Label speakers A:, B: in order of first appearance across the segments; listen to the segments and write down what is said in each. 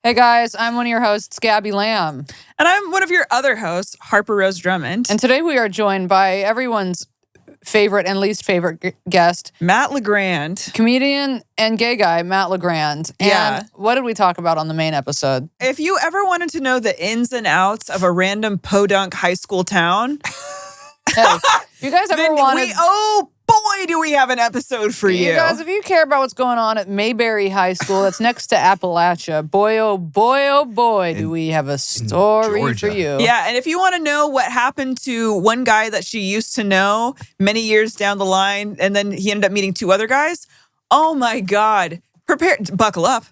A: Hey guys, I'm one of your hosts, Gabby Lamb.
B: And I'm one of your other hosts, Harper-Rose Drummond.
A: And today we are joined by everyone's favorite and least favorite guest,
B: Matt LeGrande.
A: Comedian and gay guy, Matt LeGrande.
B: Yeah.
A: And what did we talk about on the main episode?
B: If you ever wanted to know the ins and outs of a random podunk high school town,
A: Hey, you guys ever wanted...
B: oh boy, do we have an episode for you.
A: You guys, if you care about what's going on at Mayberry High School, that's next to Appalachia, boy, oh boy, do we have a story for you.
B: Yeah, and if you want to know what happened to one guy that she used to know many years down the line, and then he ended up meeting two other guys, oh my God, buckle up.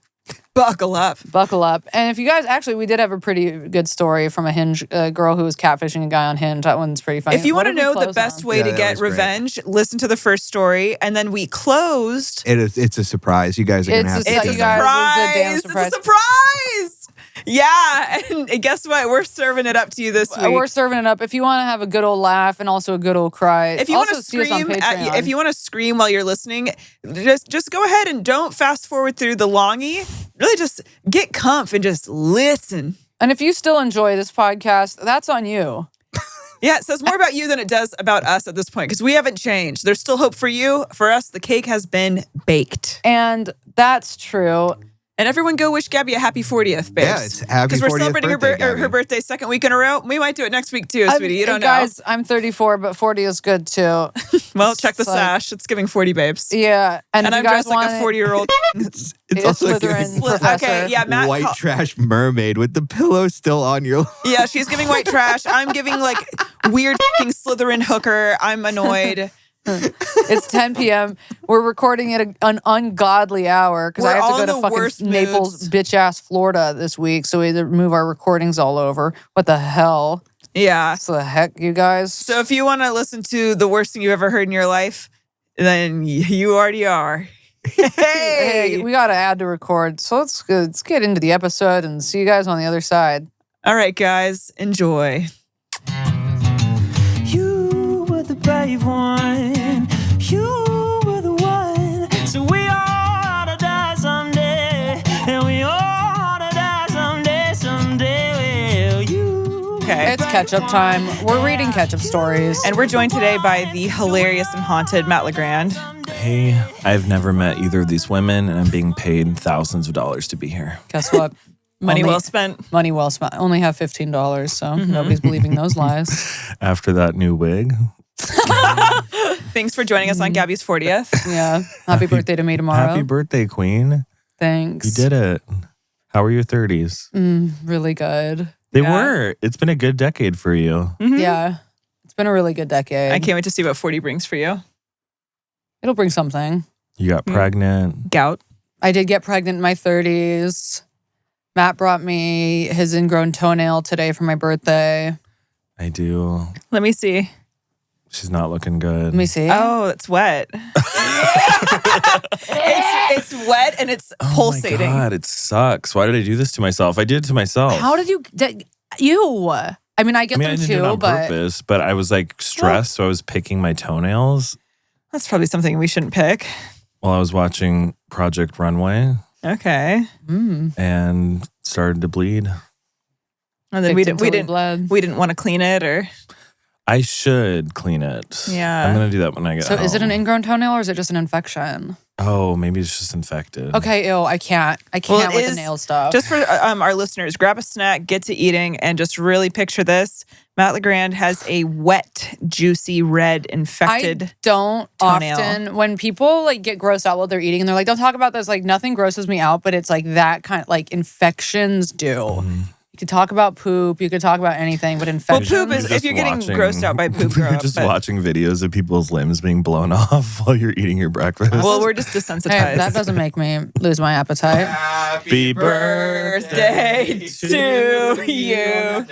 B: Buckle up.
A: Buckle up. And if you guys, actually, we did have a pretty good story from a Hinge girl who was catfishing a guy on Hinge. That one's pretty funny.
B: If you want to know the best way to get revenge, listen to the first story. And then we closed.
C: It's a surprise. You guys are going to have
B: It's a surprise. It's a surprise. Yeah. And guess what? We're serving it up to you this week.
A: We're serving it up. If you want to have a good old laugh and also a good old cry.
B: If you want to scream, if you want to scream while you're listening, just go ahead and don't fast forward through the longy. Really just get comf and just listen.
A: And if you still enjoy this podcast, that's on you.
B: Yeah, it says more about you than it does about us at this point because we haven't changed. There's still hope for you. For us, the cake has been baked.
A: And that's true.
B: And everyone go wish Gabby a happy 40th, babes.
C: Yeah, it's happy 40th
B: because we're celebrating
C: birthday,
B: her birthday second week in a row. We might do it next week too, sweetie. You don't know.
A: Guys, I'm 34, but 40 is good too.
B: Well, check the sash. It's giving 40, babes.
A: Yeah.
B: And I'm dressed like a 40-year-old.
C: It's also
A: Slytherin professor.
B: Okay, yeah, Matt
C: white trash mermaid with the pillow still on your...
B: Yeah, she's giving white trash. I'm giving like weird Slytherin hooker. I'm annoyed.
A: It's 10 p.m. We're recording at an ungodly hour because I have to go to fucking Naples, bitch-ass Florida this week. So we either move our recordings all over. What the hell?
B: Yeah.
A: So the heck, you guys?
B: So if you want to listen to the worst thing you've ever heard in your life, then you already are.
A: Hey, we got to add to record. So let's get into the episode and see you guys on the other side.
B: All right, guys. Enjoy.
D: You were the brave one. You were the one. So we all ought to die someday. And we all ought to die someday. Well, you.
B: Okay.
A: It's catch-up time. We're reading catch-up stories.
B: And we're joined today by the hilarious and haunted Matt LeGrande.
E: Hey, I've never met either of these women, and I'm being paid thousands of dollars to be here.
A: Guess what?
B: Money well spent.
A: Money well spent. Only have $15, so nobody's believing those lies.
E: After that new wig.
B: Thanks for joining us on Gabby's 40th.
A: Yeah. Happy birthday to me tomorrow.
E: Happy birthday, Queen.
A: Thanks.
E: You did it. How were your 30s?
A: Really good.
E: They were. It's been a good decade for you.
B: Mm-hmm.
A: Yeah. It's been a really good decade.
B: I can't wait to see what 40 brings for you.
A: It'll bring something.
E: You got pregnant.
B: Gout.
A: I did get pregnant in my 30s. Matt brought me his ingrown toenail today for my birthday.
E: I do.
B: Let me see.
E: She's not looking good.
A: Let me see.
B: Oh, it's wet. it's wet and it's pulsating.
E: Oh my God, it sucks. Why did I do this to myself? I did it to myself.
A: How did you... You. I mean, I get them
E: I didn't
A: too,
E: do it on
A: but...
E: purpose, but I was like stressed, so I was picking my toenails.
B: That's probably something we shouldn't pick.
E: While I was watching Project Runway.
B: Okay.
E: And started to bleed.
B: And then we didn't want to clean it or...
E: I should clean it.
B: Yeah.
E: I'm going to do that when I get home.
A: So is it an ingrown toenail or is it just an infection?
E: Oh, maybe it's just infected.
A: Okay, ew, I can't with the nail stuff.
B: Just for our listeners, grab a snack, get to eating, and just really picture this. Matt LeGrande has a wet, juicy, red, infected
A: I don't
B: toenail.
A: often, when people like get grossed out while they're eating and they're like, don't talk about this, like nothing grosses me out, but it's like that kind of, like infections do. You could talk about poop, you could talk about anything, but infections.
B: Well, poop is, if you're getting grossed out by poop,
E: You're just watching videos of people's limbs being blown off while you're eating your breakfast.
B: Well, we're just desensitized.
A: Hey, that doesn't make me lose my appetite.
E: Happy
B: birthday to you.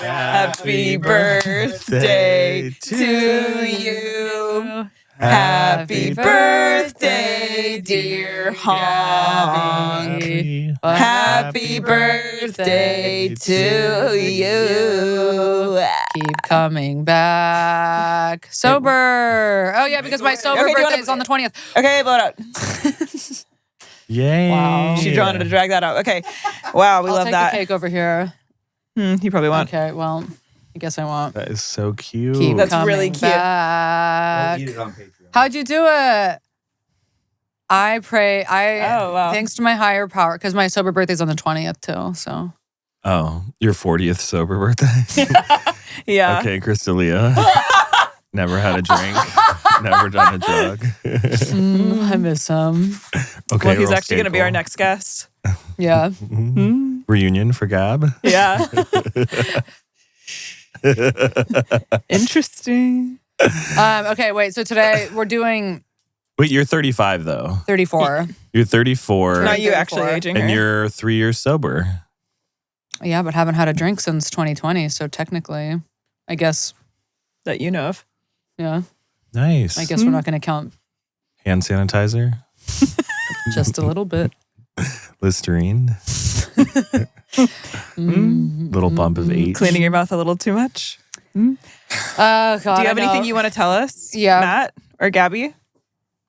B: Happy birthday to you. Happy birthday, dear honk. Happy birthday to you.
A: Keep coming back. Sober. Oh, yeah, because my sober birthday is on the 20th.
B: Okay, blow it out.
E: Yay.
A: Wow.
B: She wanted to drag that out. Okay. Wow, we
A: I'll
B: love
A: take
B: that.
A: the cake over here.
B: You probably won't.
A: Okay, well, I guess I won't.
E: That is so cute.
A: Keep
B: That's
A: coming
B: really cute.
A: back.
C: We'll eat it on Patreon.
A: How'd you do it? I pray.
B: Oh, wow.
A: Thanks to my higher power, because my sober birthday's on the 20th too. So
E: Oh, your 40th sober birthday?
B: Yeah.
E: Okay, Crystalia. Never had a drink. Never done a drug.
A: I miss him.
E: Okay,
B: Well, he's
E: Earl
B: actually going to be our
E: Skakel.
B: next guest.
A: Yeah.
E: Reunion for Gab.
B: Yeah. Interesting.
A: Okay, wait. So today we're doing
E: Wait, you're 35 though.
A: 34.
E: You're 34
B: Not you
A: 34.
B: actually aging
E: and
B: her.
E: you're 3 years sober.
A: Yeah, but haven't had a drink since 2020. So technically, I guess,
B: That you know of.
A: yeah.
E: Nice.
A: I guess we're not going to count
E: Hand sanitizer,
A: just a little bit.
E: Listerine, little bump of H.
B: Cleaning your mouth a little too much.
A: Oh God.
B: Do you have anything you want to tell us?
A: Yeah.
B: Matt or Gabby?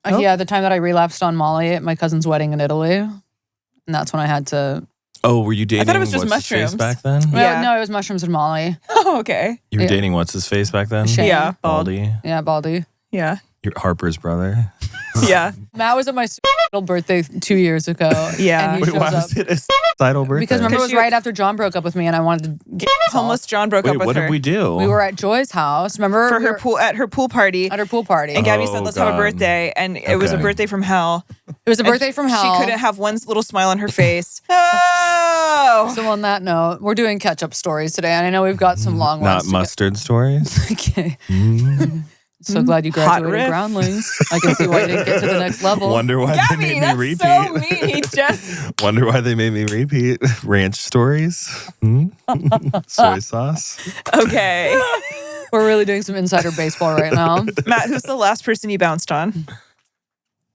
B: Oh.
A: Yeah, the time that I relapsed on Molly at my cousin's wedding in Italy, and that's when I had to.
E: Oh, were you dating
B: thought it was just
E: what's his face
B: mushrooms.
E: back then?
A: Well,
B: Yeah.
A: no, it was mushrooms and Molly.
B: Oh, okay.
E: You were
A: Yeah.
E: dating what's his face back then?
A: Shane.
B: Yeah. Bald.
E: Baldy.
A: Yeah, Baldy.
B: Yeah.
E: Your Harper's brother.
B: Yeah.
A: Matt was at my birthday 2 years ago.
B: Yeah.
A: and he
E: Wait,
A: shows
E: why
A: up.
E: was it a suicidal birthday?
A: Because remember, it was
B: Because you-
A: right after John broke up with me, and I wanted to get
B: Homeless John broke
E: Wait,
B: up with
E: what
B: her
E: did we do?
A: We were at Joy's house. Remember,
B: for
A: we
B: her
A: were
B: pool at her pool party.
A: at her pool party.
B: And Gabby
E: Oh,
B: said, let's have a
E: God.
B: birthday. And it was a
E: Okay.
B: birthday from hell.
A: It was a birthday from hell.
B: She couldn't have one little smile on her face. Oh!
A: So on that note, we're doing catch-up stories today, and I know we've got some long
E: Not
A: ones. to
E: mustard stories.
A: go- Okay. So glad you
B: Hot
A: graduated
B: riff.
A: Groundlings. I can see why you didn't get to the next level.
E: Wonder why they
B: Gabby,
E: made me
B: that's
E: repeat.
B: so mean. He just...
E: Wonder why they made me repeat. Ranch stories. Soy sauce.
B: Okay.
A: We're really doing some insider baseball right now.
B: Matt, who's the last person you bounced on?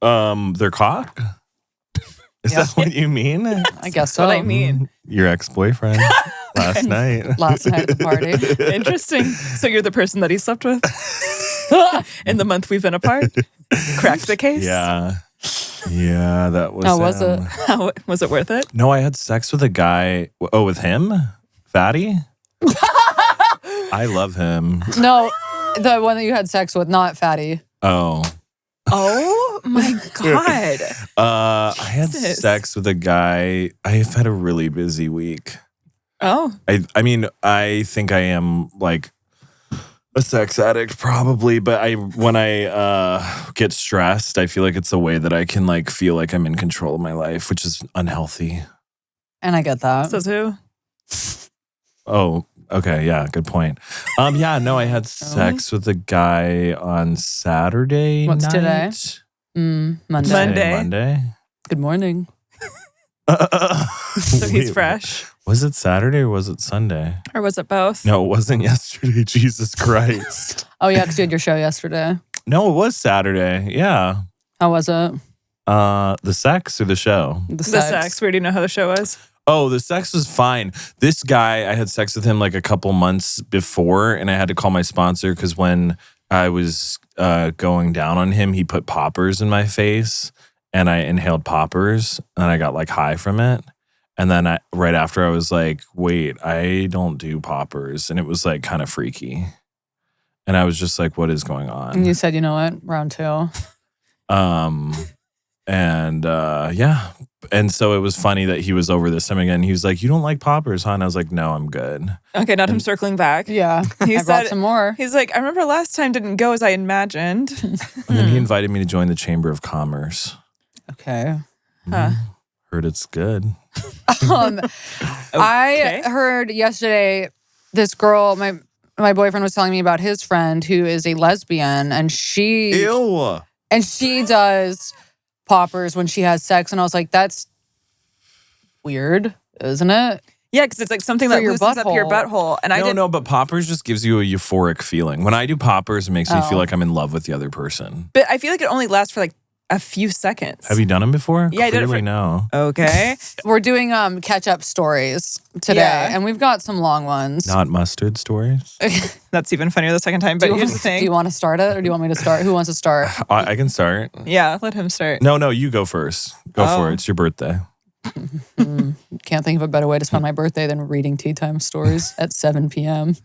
E: Their cock? Is that what you mean?
A: I guess so.
B: What I mean.
E: Your ex-boyfriend last night.
A: Last night at the party.
B: Interesting. So you're the person that he slept with? In the month we've been apart? Cracked the case?
E: Yeah. Yeah, that was
A: How was it?
B: How, was it worth it?
E: No, I had sex with a guy. Oh, with him? Fatty? I love him.
A: No, the one that you had sex with, not Fatty.
E: Oh.
B: Oh my God.
E: I had
B: Jesus.
E: sex with a guy. I've had a really busy week.
B: Oh.
E: I mean, I think I am like a sex addict probably, but when I get stressed, I feel like it's a way that I can like feel like I'm in control of my life, which is unhealthy.
A: And I get that.
B: Says who?
E: Oh, okay, yeah, good point. Yeah, no, I had sex with a guy on Saturday.
A: What's today?
E: night.
A: Monday.
B: Monday.
E: Monday.
A: Good morning.
B: So he's fresh.
E: Was it Saturday or was it Sunday?
B: Or was it both?
E: No, it wasn't yesterday. Jesus Christ.
A: Oh, yeah, because you had your show yesterday.
E: No, it was Saturday. Yeah.
A: How was it?
E: The sex or the show?
B: The sex. We already know how the show was.
E: Oh, the sex was fine. This guy, I had sex with him like a couple months before, and I had to call my sponsor because when I was going down on him, he put poppers in my face, and I inhaled poppers, and I got like high from it. And then right after, I was like, wait, I don't do poppers. And it was like kind of freaky. And I was just like, what is going on?
A: And you said, you know what? Round 2.
E: Yeah. And so it was funny that he was over this time again. He was like, you don't like poppers, huh? And I was like, no, I'm good.
B: Okay, not him circling back.
A: Yeah.
B: He
A: I
B: said,
A: brought some more.
B: he's like, I remember last time didn't go as I imagined.
E: And then he invited me to join the Chamber of Commerce.
A: Okay.
B: Huh.
E: Heard it's good.
A: I heard yesterday this girl, my boyfriend was telling me about his friend who is a lesbian, and she
E: Ew.
A: does poppers when she has sex, and I was like, that's weird, isn't it?
B: Yeah, because it's like something
A: For
B: that
A: your
B: loosens up your butthole. And I didn't.
E: No, but poppers just gives you a euphoric feeling. When I do poppers, it makes me
A: Oh.
E: feel like I'm in love with the other person.
B: But I feel like it only lasts for like a few seconds.
E: Have you done them before?
B: Yeah, I did it
E: Clearly
B: for-
E: no.
B: Okay.
A: We're doing catch-up stories today,
B: Yeah.
A: and we've got some long ones.
E: Not mustard stories.
B: That's even funnier the second time. But here's the
A: Do
B: thing.
A: you want to start it, or do you want me to start? Who wants to start?
E: I can start.
B: Yeah, let him start.
E: No, you go first. Go for it. It's your birthday.
A: Can't think of a better way to spend my birthday than reading tea time stories at 7 p.m.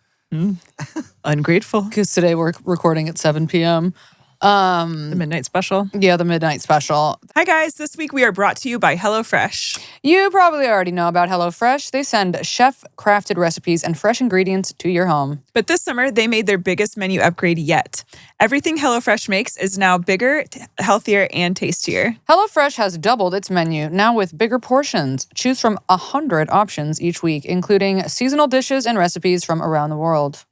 B: Ungrateful.
A: Because today we're recording at 7 p.m.
B: The midnight special.
A: Yeah, the midnight special.
B: Hi, guys. This week we are brought to you by HelloFresh.
A: You probably already know about HelloFresh. They send chef-crafted recipes and fresh ingredients to your home.
B: But this summer, they made their biggest menu upgrade yet. Everything HelloFresh makes is now bigger, healthier, and tastier.
A: HelloFresh has doubled its menu, now with bigger portions. Choose from 100 options each week, including seasonal dishes and recipes from around the world.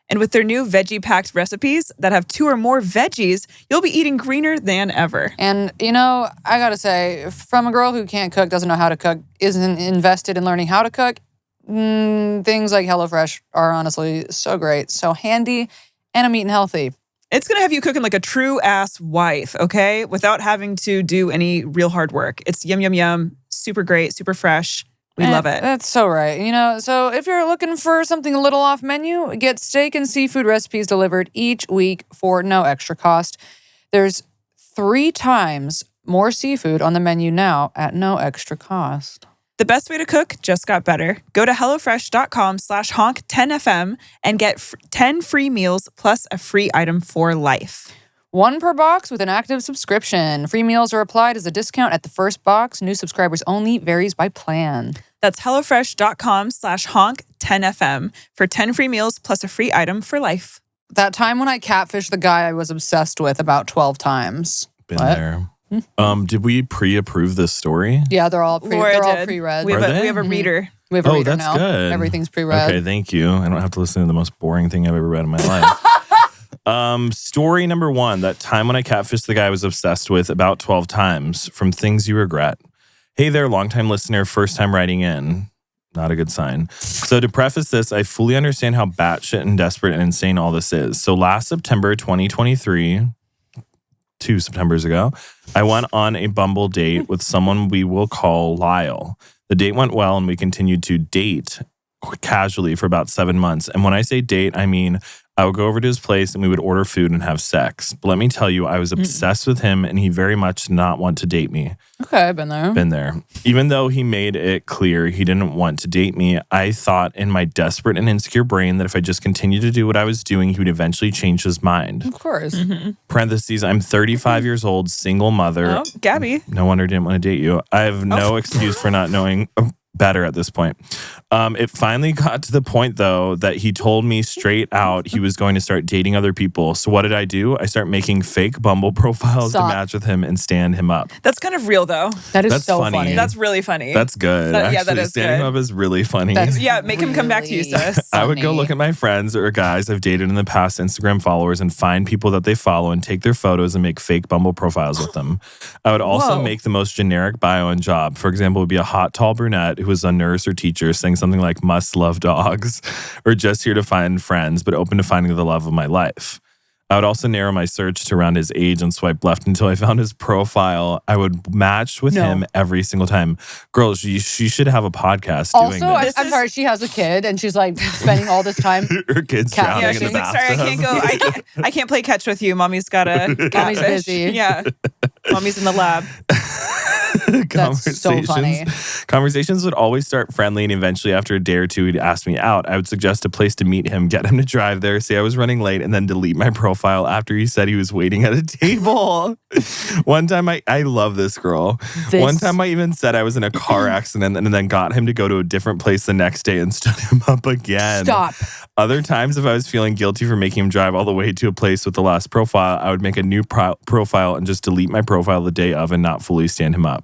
B: And with their new veggie-packed recipes that have 2 or more veggies, you'll be eating greener than ever.
A: And, I gotta say, from a girl who can't cook, doesn't know how to cook, isn't invested in learning how to cook, things like HelloFresh are honestly so great, so handy, and I'm eating healthy.
B: It's going to have you cooking like a true-ass wife, okay? Without having to do any real hard work. It's yum, yum, yum, super great, super fresh. We love it.
A: That's so right. So if you're looking for something a little off menu, get steak and seafood recipes delivered each week for no extra cost. There's 3 times more seafood on the menu now at no extra cost.
B: The best way to cook just got better. Go to HelloFresh.com/honk10FM and get 10 free meals plus a free item for life.
A: 1 per box with an active subscription. Free meals are applied as a discount at the first box. New subscribers only. Varies by plan.
B: That's HelloFresh.com/honk10FM for 10 free meals plus a free item for life.
A: That time when I catfished the guy I was obsessed with about 12 times.
E: Been
A: What?
E: there. Did we pre-approve this story?
A: Yeah, they're all
B: Laura did.
A: pre-read.
B: We
E: Are they?
B: have a reader.
A: We have a reader
E: that's
A: now.
E: good.
A: Everything's pre-read.
E: Okay, thank you. I don't have to listen to the most boring thing I've ever read in my life. Story number 1, that time when I catfished the guy I was obsessed with about 12 times, from Things You Regret. Hey there, longtime listener, first time writing in. Not a good sign. So to preface this, I fully understand how batshit and desperate and insane all this is. So last September 2023, 2 Septembers ago, I went on a Bumble date with someone we will call Lyle. The date went well and we continued to date casually for about 7 months. And when I say date, I mean I would go over to his place and we would order food and have sex. But let me tell you, I was obsessed with him and he very much did not want to date me.
A: Okay, I've been there.
E: Been there. Even though he made it clear he didn't want to date me, I thought in my desperate and insecure brain that if I just continued to do what I was doing, he would eventually change his mind.
A: Of course.
E: Parentheses, I'm 35 years old, single mother.
B: Oh, Gabby.
E: No wonder I didn't want to date you. I have no excuse for not knowing better at this point. It finally got to the point, though, that he told me straight out he was going to start dating other people. So what did I do? I start making fake Bumble profiles
A: Stop.
E: to match with him and stand him up.
B: That's kind of real, though.
A: That is
E: That's
A: so
E: funny.
A: funny.
B: That's really funny.
E: That's good.
B: Yeah, that
E: Actually,
B: is
E: standing
B: good.
E: him up is really funny.
A: That's
B: Yeah, make him come back to you,
A: really
B: sis.
E: I would go
A: funny.
E: look at my friends or guys I've dated in the past Instagram followers and find people that they follow and take their photos and make fake Bumble profiles with them. I would also
B: Whoa.
E: make the most generic bio and job. For example, it would be a hot, tall brunette who was a nurse or teacher saying something like must love dogs or just here to find friends, but open to finding the love of my life. I would also narrow my search to around his age and swipe left until I found his profile. I would match with him every single time. Girls, she should have a podcast doing
A: Also,
E: this.
A: I'm sorry, she has a kid and she's like spending all this time.
E: Her kid's
A: Cat-
E: drowning
B: Yeah,
E: in the
B: she's like, sorry, I
E: bathtub.
B: can't go. I can't play catch with you. Mommy's got a
A: Mommy's
B: catfish.
A: busy.
B: Yeah. Mommy's in the lab.
A: That's so funny.
E: Conversations would always start friendly, and eventually, after a day or two, he'd ask me out. I would suggest a place to meet him, get him to drive there, say I was running late, and then delete my profile after he said he was waiting at a table. One time, I love this girl. One time, I even said I was in a car accident and then got him to go to a different place the next day and stood him up again.
A: Stop.
E: Other times, if I was feeling guilty for making him drive all the way to a place with the last profile, I would make a new profile and just delete my profile the day of and not fully stand him up.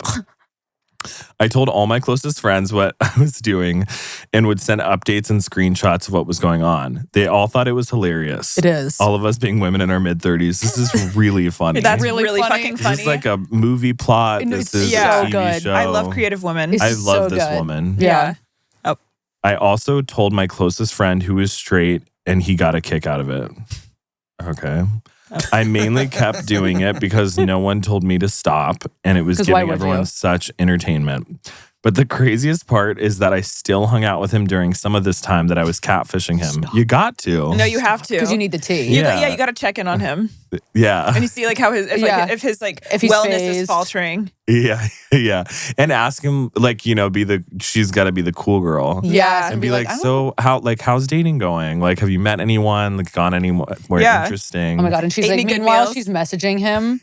E: I told all my closest friends what I was doing and would send updates and screenshots of what was going on. They all thought it was hilarious.
A: It is.
E: All of us being women in our mid-30s. This is really funny.
B: That's
A: Really
B: really
A: funny.
B: fucking
E: This
B: funny.
E: is like a movie plot.
A: And
E: This
A: it's
E: is
B: so
E: a TV
A: good.
E: show.
B: I love creative women.
A: It's
E: I love
A: so
E: this
A: good.
E: woman.
A: Yeah.
E: I also told my closest friend who was straight and he got a kick out of it. Okay. I mainly kept doing it because no one told me to stop, and it was giving everyone such entertainment. But the craziest part is that I still hung out with him during some of this time that I was catfishing him. You got to.
B: No, you have to.
A: Because you need the tea.
B: You got to check in on him.
E: Yeah.
B: And you see like how his if his wellness is faltering.
E: Yeah. And ask him she's got to be the cool girl.
A: Yeah.
E: And be like, so how's dating going? Like, have you met anyone? Like, gone anywhere interesting?
A: Oh my God. And she's meanwhile she's messaging him.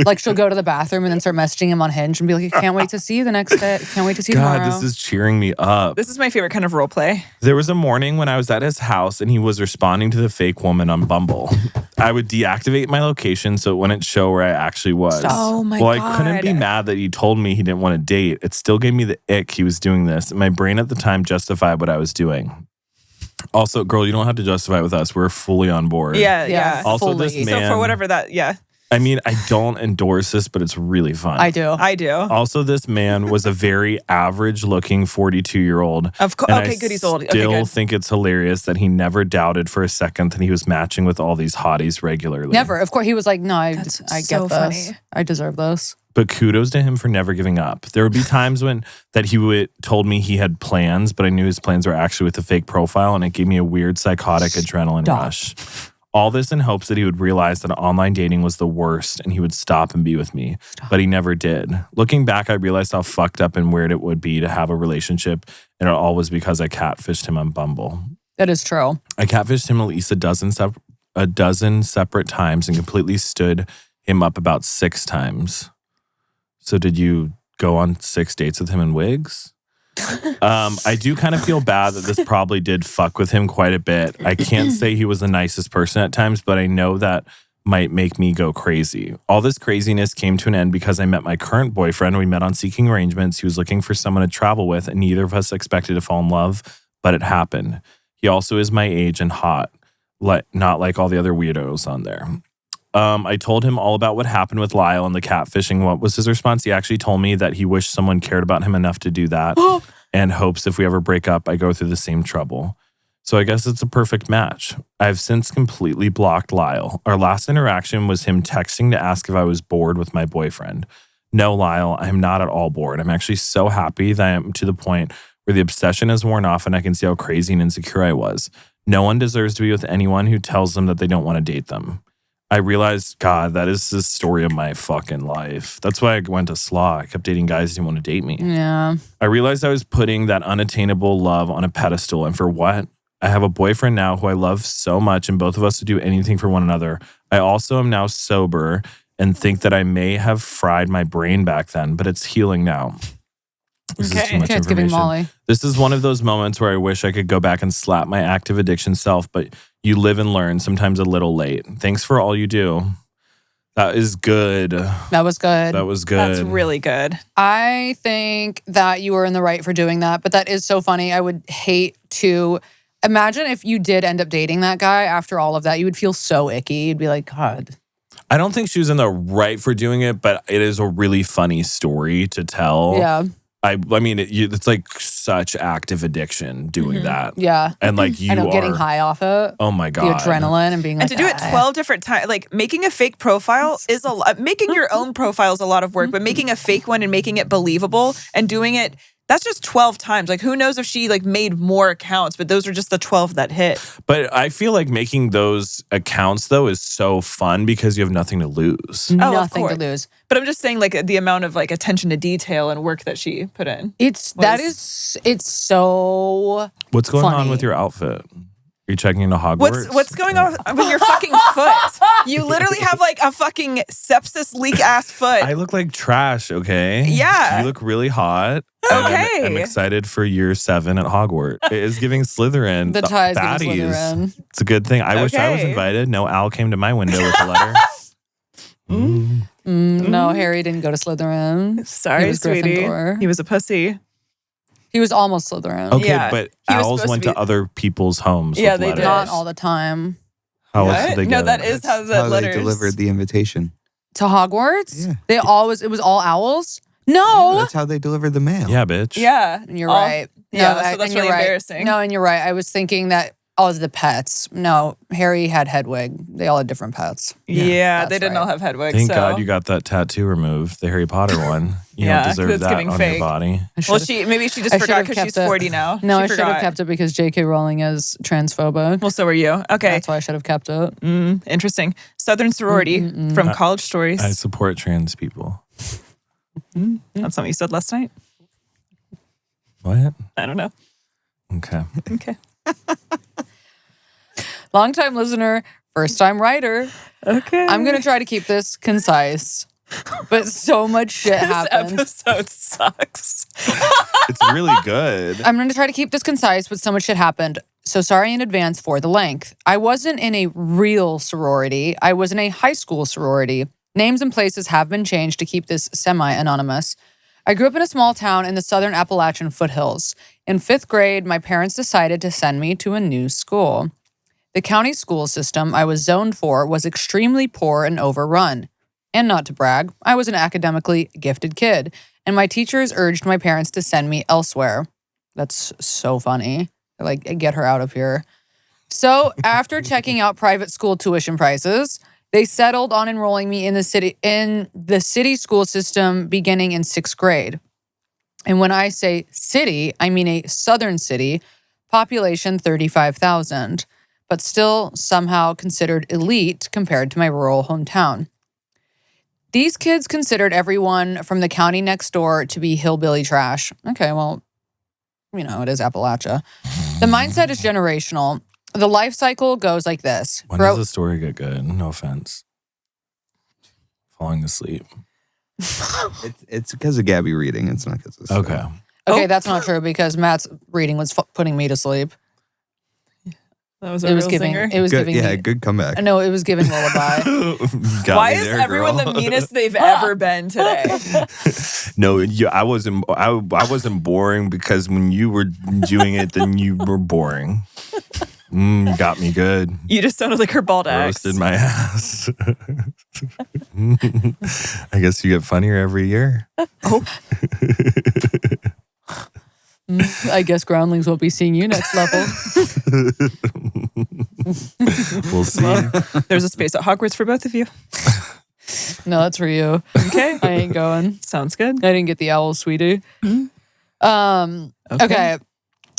A: Like she'll go to the bathroom and then start messaging him on Hinge and be like, can't wait to see you the next day. Can't wait to see you tomorrow.
E: God, this is cheering me up.
B: This is my favorite kind of role play.
E: There was a morning when I was at his house and he was responding to the fake woman on Bumble. I would deactivate my location so it wouldn't show where I actually was.
B: Oh my God.
E: I couldn't be mad that he told me he didn't want to date. It still gave me the ick he was doing this. And my brain at the time justified what I was doing. Also, girl, you don't have to justify it with us. We're fully on board.
B: Yeah.
E: Also,
A: fully.
E: this man.
B: So for whatever that,
E: I mean, I don't endorse this, but it's really fun.
A: I do.
E: Also, this man was a very average-looking 42-year-old.
B: Of course. Okay, good. He's old.
E: I still think it's hilarious that he never doubted for a second that he was matching with all these hotties regularly.
A: Never. Of course, he was like, no, I get
B: so
A: this.
B: Funny.
A: I deserve this.
E: But kudos to him for never giving up. There would be times that he told me he had plans, but I knew his plans were actually with a fake profile, and it gave me a weird psychotic adrenaline rush. All this in hopes that he would realize that online dating was the worst and he would stop and be with me. But he never did. Looking back, I realized how fucked up and weird it would be to have a relationship, and it all was because I catfished him on Bumble.
A: That is true. I
E: catfished him at least a dozen separate times and completely stood him up about 6 times. So did you go on 6 dates with him in wigs? I do kind of feel bad that this probably did fuck with him quite a bit. I can't say he was the nicest person at times, but I know that might make me go crazy. All this craziness came to an end because I met my current boyfriend. We met on Seeking Arrangements. He was looking for someone to travel with, and neither of us expected to fall in love, but it happened. He also is my age and hot, not like all the other weirdos on there. I told him all about what happened with Lyle and the catfishing. What was his response? He actually told me that he wished someone cared about him enough to do that and hopes if we ever break up, I go through the same trouble. So I guess it's a perfect match. I've since completely blocked Lyle. Our last interaction was him texting to ask if I was bored with my boyfriend. No, Lyle, I'm not at all bored. I'm actually so happy that I'm to the point where the obsession has worn off and I can see how crazy and insecure I was. No one deserves to be with anyone who tells them that they don't want to date them. I realized, God, that is the story of my fucking life. That's why I went to slaw. I kept dating guys who didn't want to date me.
A: Yeah.
E: I realized I was putting that unattainable love on a pedestal. And for what? I have a boyfriend now who I love so much, and both of us would do anything for one another. I also am now sober and think that I may have fried my brain back then, but it's healing now. This is too much
A: it's giving Molly.
E: This is one of those moments where I wish I could go back and slap my active addiction self, but you live and learn, sometimes a little late. Thanks for all you do. That is good.
A: That was good.
E: That was good.
B: That's really good.
A: I think that you were in the right for doing that, but that is so funny. I would hate to imagine if you did end up dating that guy after all of that. You would feel so icky. You'd be like, God.
E: I don't think she was in the right for doing it, but it is a really funny story to tell.
A: Yeah.
E: I mean, it's like such active addiction doing that.
A: Yeah.
E: And like you are
A: getting high off it.
E: Oh my God.
A: The adrenaline and being like,
B: and to do it 12 different times, like making a fake profile is a lot. Making your own profile is a lot of work, but making a fake one and making it believable and doing it, that's just 12 times. Like, who knows if she like made more accounts, but those are just the 12 that hit.
E: But I feel like making those accounts though is so fun because you have nothing to lose.
A: Nothing to lose.
B: But I'm just saying, like, the amount of like attention to detail and work that she put in.
A: It's so
E: What's going
A: funny.
E: on with your outfit? Are you checking into Hogwarts?
B: What's going on with your fucking foot? You literally have like a fucking sepsis leak ass foot.
E: I look like trash, okay?
B: Yeah.
E: You look really hot.
B: Okay.
E: I'm excited for year 7 at Hogwarts. It is giving Slytherin
A: the ties
E: baddies.
A: Slytherin.
E: It's a good thing. I wish I was invited. No owl came to my window with a letter.
A: No, Harry didn't go to Slytherin.
B: Sorry,
A: he was
B: sweetie.
A: Gryffindor.
B: He was a pussy.
A: He was almost Slytherin.
E: Okay,
B: Yeah.
E: but
B: He was
E: owls
B: supposed
E: went
B: to
E: to
B: be-
E: other people's homes.
B: Yeah,
E: with
B: they
E: letters.
B: did.
A: Not all the time.
E: How else
B: What?
E: did they
B: No,
E: get
B: that
E: it?
B: is how the
C: How
B: letters
C: they delivered the invitation.
A: To Hogwarts?
C: Yeah.
A: It was all owls? No.
C: That's how they delivered the mail.
E: Yeah, bitch.
B: Yeah.
A: You're right.
B: Yeah,
A: No,
B: so that's
A: and you're
B: really
A: right.
B: embarrassing.
A: No, and you're right. I was thinking that Oh, the pets. No, Harry had Hedwig. They all had different pets.
B: Yeah, they didn't all have Hedwig.
E: Thank God you got that tattoo removed, the Harry Potter one. You don't deserve that on your body.
B: Well, maybe she just forgot because she's 40 now.
A: No, I should have kept it because J.K. Rowling is transphobic.
B: Well, so are you. Okay.
A: That's why I should have kept it.
B: Interesting. Southern Sorority from College Stories.
E: I support trans people.
B: That's something you said last night.
E: What?
B: I don't know.
E: Okay.
A: Long-time listener, first-time writer.
B: Okay.
A: I'm going to try to keep this concise, but so much shit happened.
B: This episode sucks.
E: It's really good.
A: I'm going to try to keep this concise, but so much shit happened. So sorry in advance for the length. I wasn't in a real sorority. I was in a high school sorority. Names and places have been changed to keep this semi-anonymous. I grew up in a small town in the southern Appalachian foothills. In 5th grade, my parents decided to send me to a new school. The county school system I was zoned for was extremely poor and overrun. And not to brag, I was an academically gifted kid, and my teachers urged my parents to send me elsewhere. That's so funny. Like, get her out of here. So after checking out private school tuition prices, they settled on enrolling me in the city school system beginning in 6th grade. And when I say city, I mean a southern city, population 35,000, but still somehow considered elite compared to my rural hometown. These kids considered everyone from the county next door to be hillbilly trash. Okay, well, it is Appalachia. The mindset is generational. The life cycle goes like this.
E: When does the story get good? No offense. Falling asleep.
C: It's because of Gabby reading. It's not because of
A: Okay, that's not true because Matt's reading was putting me to sleep.
B: That was a real singer.
A: It was
C: good,
A: giving me,
C: good comeback.
A: No, it was giving lullaby.
B: Why is everyone the meanest they've ever been today?
E: No, I wasn't boring because when you were doing it, then you were boring. You got me good.
B: You just sounded like her bald ex.
E: Roasted my ass. I guess you get funnier every year.
B: Oh.
A: I guess groundlings won't be seeing you next level.
E: We'll see.
B: Well, there's a space at Hogwarts for both of you.
A: No, that's for you.
B: Okay.
A: I ain't going.
B: Sounds good.
A: I didn't get the owl, sweetie. Okay.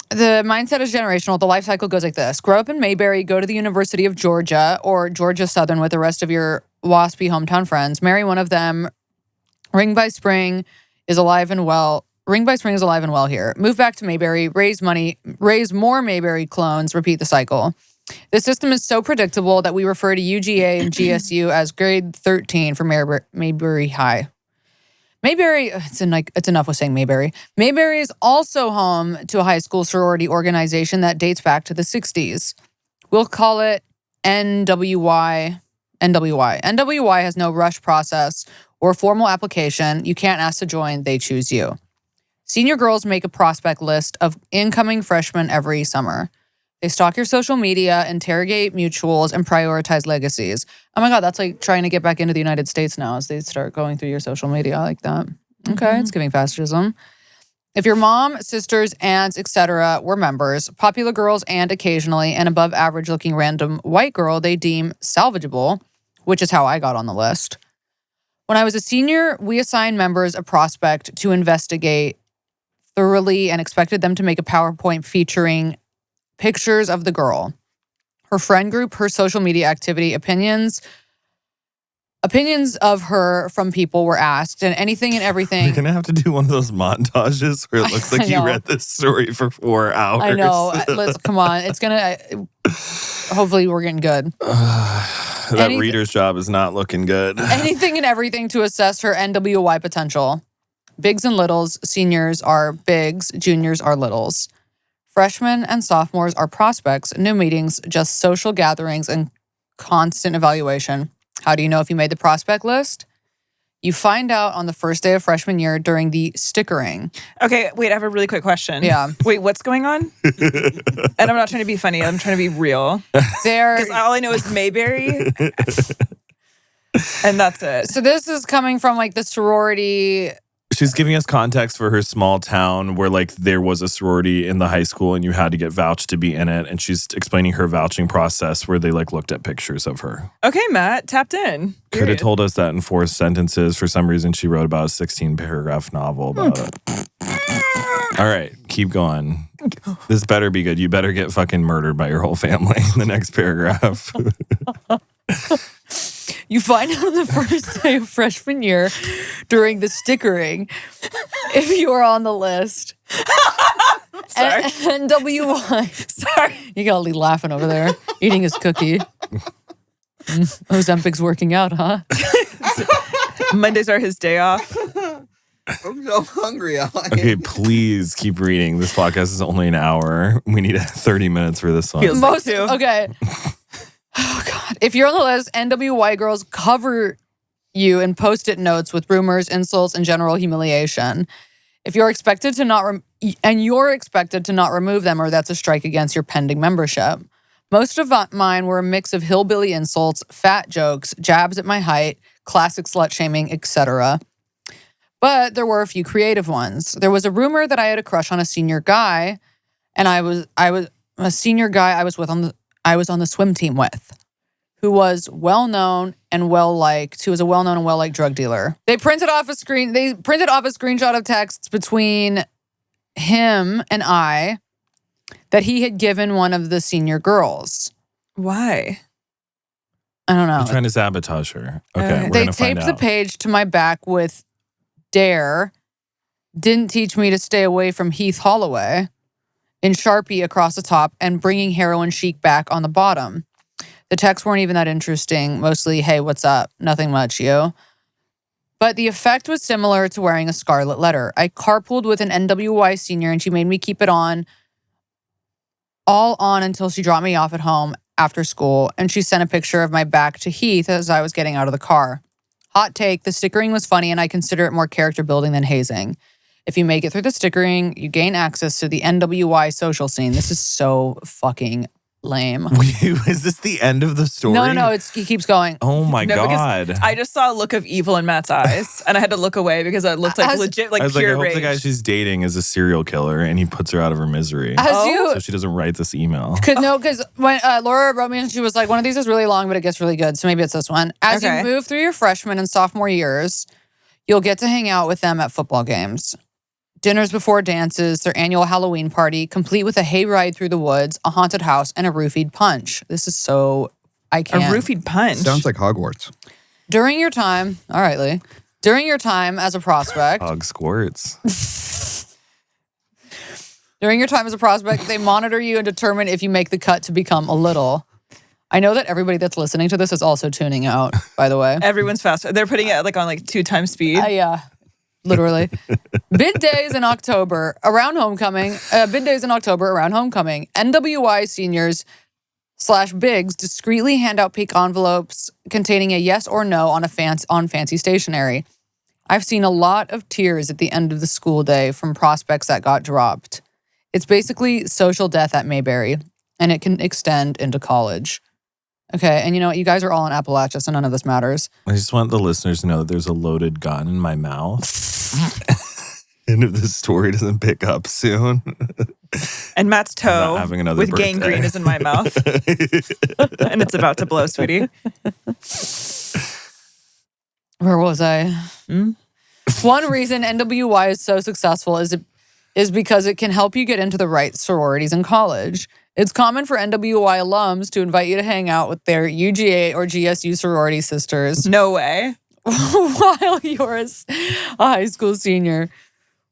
A: The mindset is generational. The life cycle goes like this. Grow up in Mayberry, go to the University of Georgia or Georgia Southern with the rest of your waspy hometown friends. Marry one of them. Ring by Spring is alive and well here. Move back to Mayberry, raise money, raise more Mayberry clones, repeat the cycle. The system is so predictable that we refer to UGA and GSU as grade 13 for Mayberry High. Mayberry, it's enough with saying Mayberry. Mayberry is also home to a high school sorority organization that dates back to the 60s. We'll call it NWY. NWY has no rush process or formal application. You can't ask to join, they choose you. Senior girls make a prospect list of incoming freshmen every summer. They stalk your social media, interrogate mutuals, and prioritize legacies. Oh my God, that's like trying to get back into the United States now as they start going through your social media like that. Okay, It's giving fascism. If your mom, sisters, aunts, etc. were members, popular girls and occasionally an above average looking random white girl they deem salvageable, which is how I got on the list. When I was a senior, we assigned members a prospect to investigate thoroughly and expected them to make a PowerPoint featuring pictures of the girl, her friend group, her social media activity, opinions of her from people were asked, and anything and everything.
E: You're going to have to do one of those montages where it looks like you read this story for 4 hours.
A: I know. Come on. It's going to, hopefully we're getting good.
E: That reader's job is not looking good.
A: Anything and everything to assess her NWY potential. Bigs and littles, seniors are bigs, juniors are littles. Freshmen and sophomores are prospects, no meetings, just social gatherings and constant evaluation. How do you know if you made the prospect list? You find out on the first day of freshman year during the stickering.
B: Okay, wait, I have a really quick question.
A: Yeah.
B: Wait, what's going on? And I'm not trying to be funny, I'm trying to be real. Because all I know is Mayberry. And that's it.
A: So this is coming from like the sorority
E: She's giving us context for her small town where like there was a sorority in the high school and you had to get vouched to be in it. And she's explaining her vouching process where they like looked at pictures of her.
B: Okay, Matt, tapped in.
E: Could have told us that in 4 sentences. For some reason, she wrote about a 16-paragraph novel about it. All right, keep going. This better be good. You better get fucking murdered by your whole family in the next paragraph.
A: You find out on the first day of freshman year during the stickering if you are on the list.
B: Sorry.
A: NWY.
B: Sorry.
A: You got Lee laughing over there, eating his cookie. Ozempic's working out, huh?
B: Mondays are his day off.
C: I'm so hungry.
E: Okay, please keep reading. This podcast is only an hour. We need 30 minutes for this one.
B: Feels like two.
A: Okay. Oh, God. If you're on the list, NWY girls cover you in Post-it notes with rumors, insults, and general humiliation. If you're expected to not remove them, or that's a strike against your pending membership. Most of mine were a mix of hillbilly insults, fat jokes, jabs at my height, classic slut shaming, etc. But there were a few creative ones. There was a rumor that I had a crush on a senior guy, and I was a senior guy I was on the swim team with, who was well-known and well-liked, drug dealer. They printed off a screenshot of texts between him and I that he had given one of the senior girls.
B: Why?
A: I don't know.
E: I'm trying to sabotage her. Okay, we're
A: They
E: gonna find
A: taped the
E: out.
A: page to my back with Dare, didn't teach me to stay away from Heath Holloway, in Sharpie across the top, and bringing heroin chic back on the bottom. The texts weren't even that interesting. Mostly, hey, what's up? Nothing much, you. But the effect was similar to wearing a scarlet letter. I carpooled with an NWY senior and she made me keep it on, all on until she dropped me off at home after school. And she sent a picture of my back to Heath as I was getting out of the car. Hot take, the stickering was funny and I consider it more character building than hazing. If you make it through the stickering, you gain access to the NWY social scene. This is so fucking lame.
E: Is this the end of the story?
A: No, he keeps going.
E: Oh my
B: No,
E: God.
B: because I just saw a look of evil in Matt's eyes, and I had to look away because it looked like legit, like
E: I was like, I
B: pure
E: hope
B: rage.
E: the guy she's dating is a serial killer and he puts her out of her misery. So she doesn't write this email.
A: Because when Laura wrote me and she was like, one of these is really long, but it gets really good. So maybe it's this one. As you move through your freshman and sophomore years, you'll get to hang out with them at football games. Dinners before dances, their annual Halloween party, complete with a hayride through the woods, a haunted house, and a roofied punch. This is so... I can't.
B: A roofied punch?
C: Sounds like Hogwarts.
A: During your time... All right, Lee. During your time as a prospect...
E: Hog squirts.
A: During your time as a prospect, they monitor you and determine if you make the cut to become a little. I know that everybody that's listening to this is also tuning out, by the way.
B: Everyone's faster. They're putting it on 2 times speed.
A: Yeah. Literally. Bid days in October around homecoming. NWY seniors / bigs discreetly hand out pink envelopes containing a yes or no on fancy stationery. I've seen a lot of tears at the end of the school day from prospects that got dropped. It's basically social death at Mayberry, and it can extend into college. Okay, and you know what? You guys are all in Appalachia, so none of this matters.
E: I just want the listeners to know that there's a loaded gun in my mouth. And if this story doesn't pick up soon.
B: And Matt's toe with
E: birthday.
B: gangrene is in my mouth. And it's about to blow, sweetie.
A: Where was I? One reason NWY is so successful is because it can help you get into the right sororities in college. It's common for NWY alums to invite you to hang out with their UGA or GSU sorority sisters.
B: No way.
A: While you're a high school senior.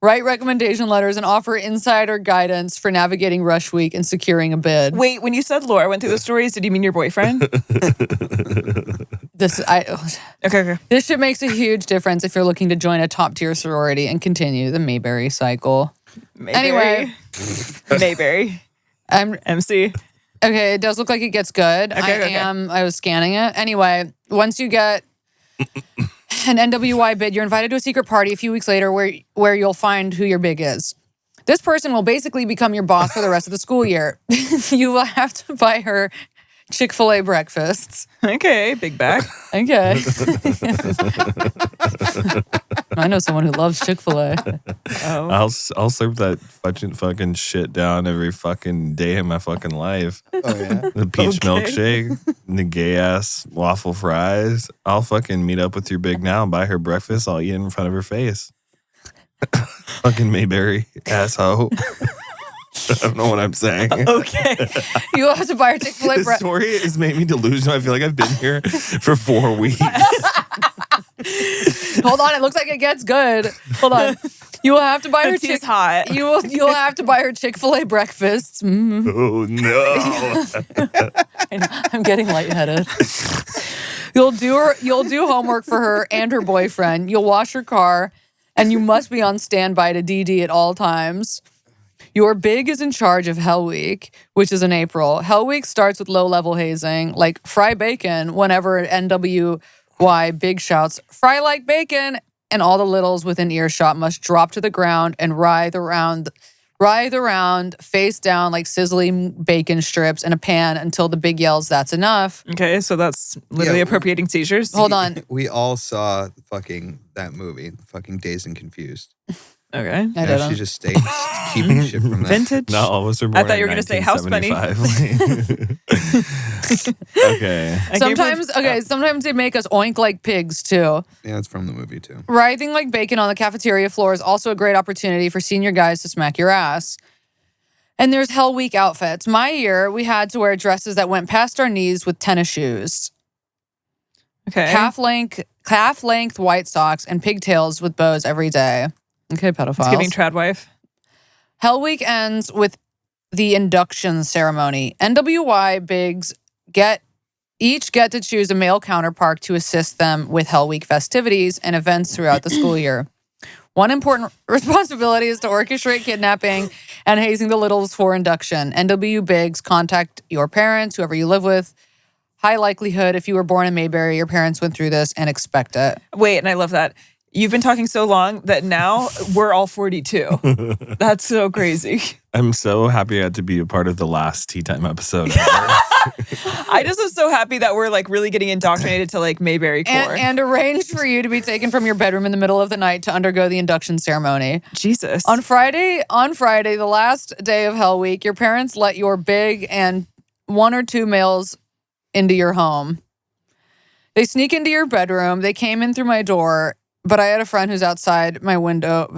A: Write recommendation letters and offer insider guidance for navigating rush week and securing a bid.
B: Wait, when you said Laura went through the stories, did you mean your boyfriend? Okay.
A: This shit makes a huge difference if you're looking to join a top-tier sorority and continue the Mayberry cycle. Anyway.
B: Mayberry.
A: I'm
B: MC.
A: Okay, it does look like it gets good.
B: Okay.
A: I was scanning it. Anyway, once you get an NWY bid, you're invited to a secret party a few weeks later where you'll find who your big is. This person will basically become your boss for the rest of the school year. You will have to buy her Chick-fil-A breakfasts.
B: Okay, big bag.
A: Okay. I know someone who loves Chick-fil-A.
B: Oh.
E: I'll serve that fucking shit down every fucking day of my fucking life.
C: Oh yeah.
E: The peach milkshake, the gay ass waffle fries. I'll fucking meet up with your big now and buy her breakfast. I'll eat it in front of her face. Fucking Mayberry asshole. I don't know what I'm saying.
B: Okay.
A: You have to buy her Chick-fil-A
E: This story has made me delusional. I feel like I've been here for 4 weeks.
A: Hold on, it looks like it gets good. Hold on. You will have to buy her
B: She's hot.
A: You'll have to buy her Chick-fil-A breakfasts.
E: Oh no.
A: I'm getting lightheaded. You'll do homework for her and her boyfriend. You'll wash her car, and you must be on standby to DD at all times. Your big is in charge of Hell Week, which is in April. Hell Week starts with low-level hazing, like fry bacon whenever NWY big shouts, "Fry like bacon," and all the littles within earshot must drop to the ground and writhe around, face down like sizzling bacon strips in a pan until the big yells, "That's enough."
B: Okay, so that's literally appropriating seizures.
A: Hold on.
C: We all saw that movie, fucking Dazed and Confused.
B: Okay.
A: I
C: Yeah,
A: didn't.
C: she just stays keeping shit from that.
B: Vintage.
E: Not all of us are born
B: I thought you
E: in
B: were gonna say House Bunny.
E: 1975. Okay.
A: Sometimes they make us oink like pigs too.
C: Yeah, it's from the movie too.
A: Writhing like bacon on the cafeteria floor is also a great opportunity for senior guys to smack your ass. And there's Hell Week outfits. My year, we had to wear dresses that went past our knees with tennis shoes.
B: Okay.
A: Calf length white socks and pigtails with bows every day. Okay, pedophiles.
B: It's giving trad wife.
A: Hell Week ends with the induction ceremony. NWY bigs each get to choose a male counterpart to assist them with Hell Week festivities and events throughout the school year. One important responsibility is to orchestrate kidnapping and hazing the littles for induction. NW bigs contact your parents, whoever you live with. High likelihood, if you were born in Mayberry, your parents went through this and expect it.
B: Wait, and I love that. You've been talking so long that now we're all 42. That's so crazy.
E: I'm so happy I had to be a part of the last Tea Time episode.
B: I just was so happy that we're like really getting indoctrinated to like Mayberry core.
A: And arranged for you to be taken from your bedroom in the middle of the night to undergo the induction ceremony.
B: Jesus.
A: On Friday, the last day of Hell Week, your parents let your big and 1 or 2 males into your home. They sneak into your bedroom. They came in through my door. But I had a friend whose outside window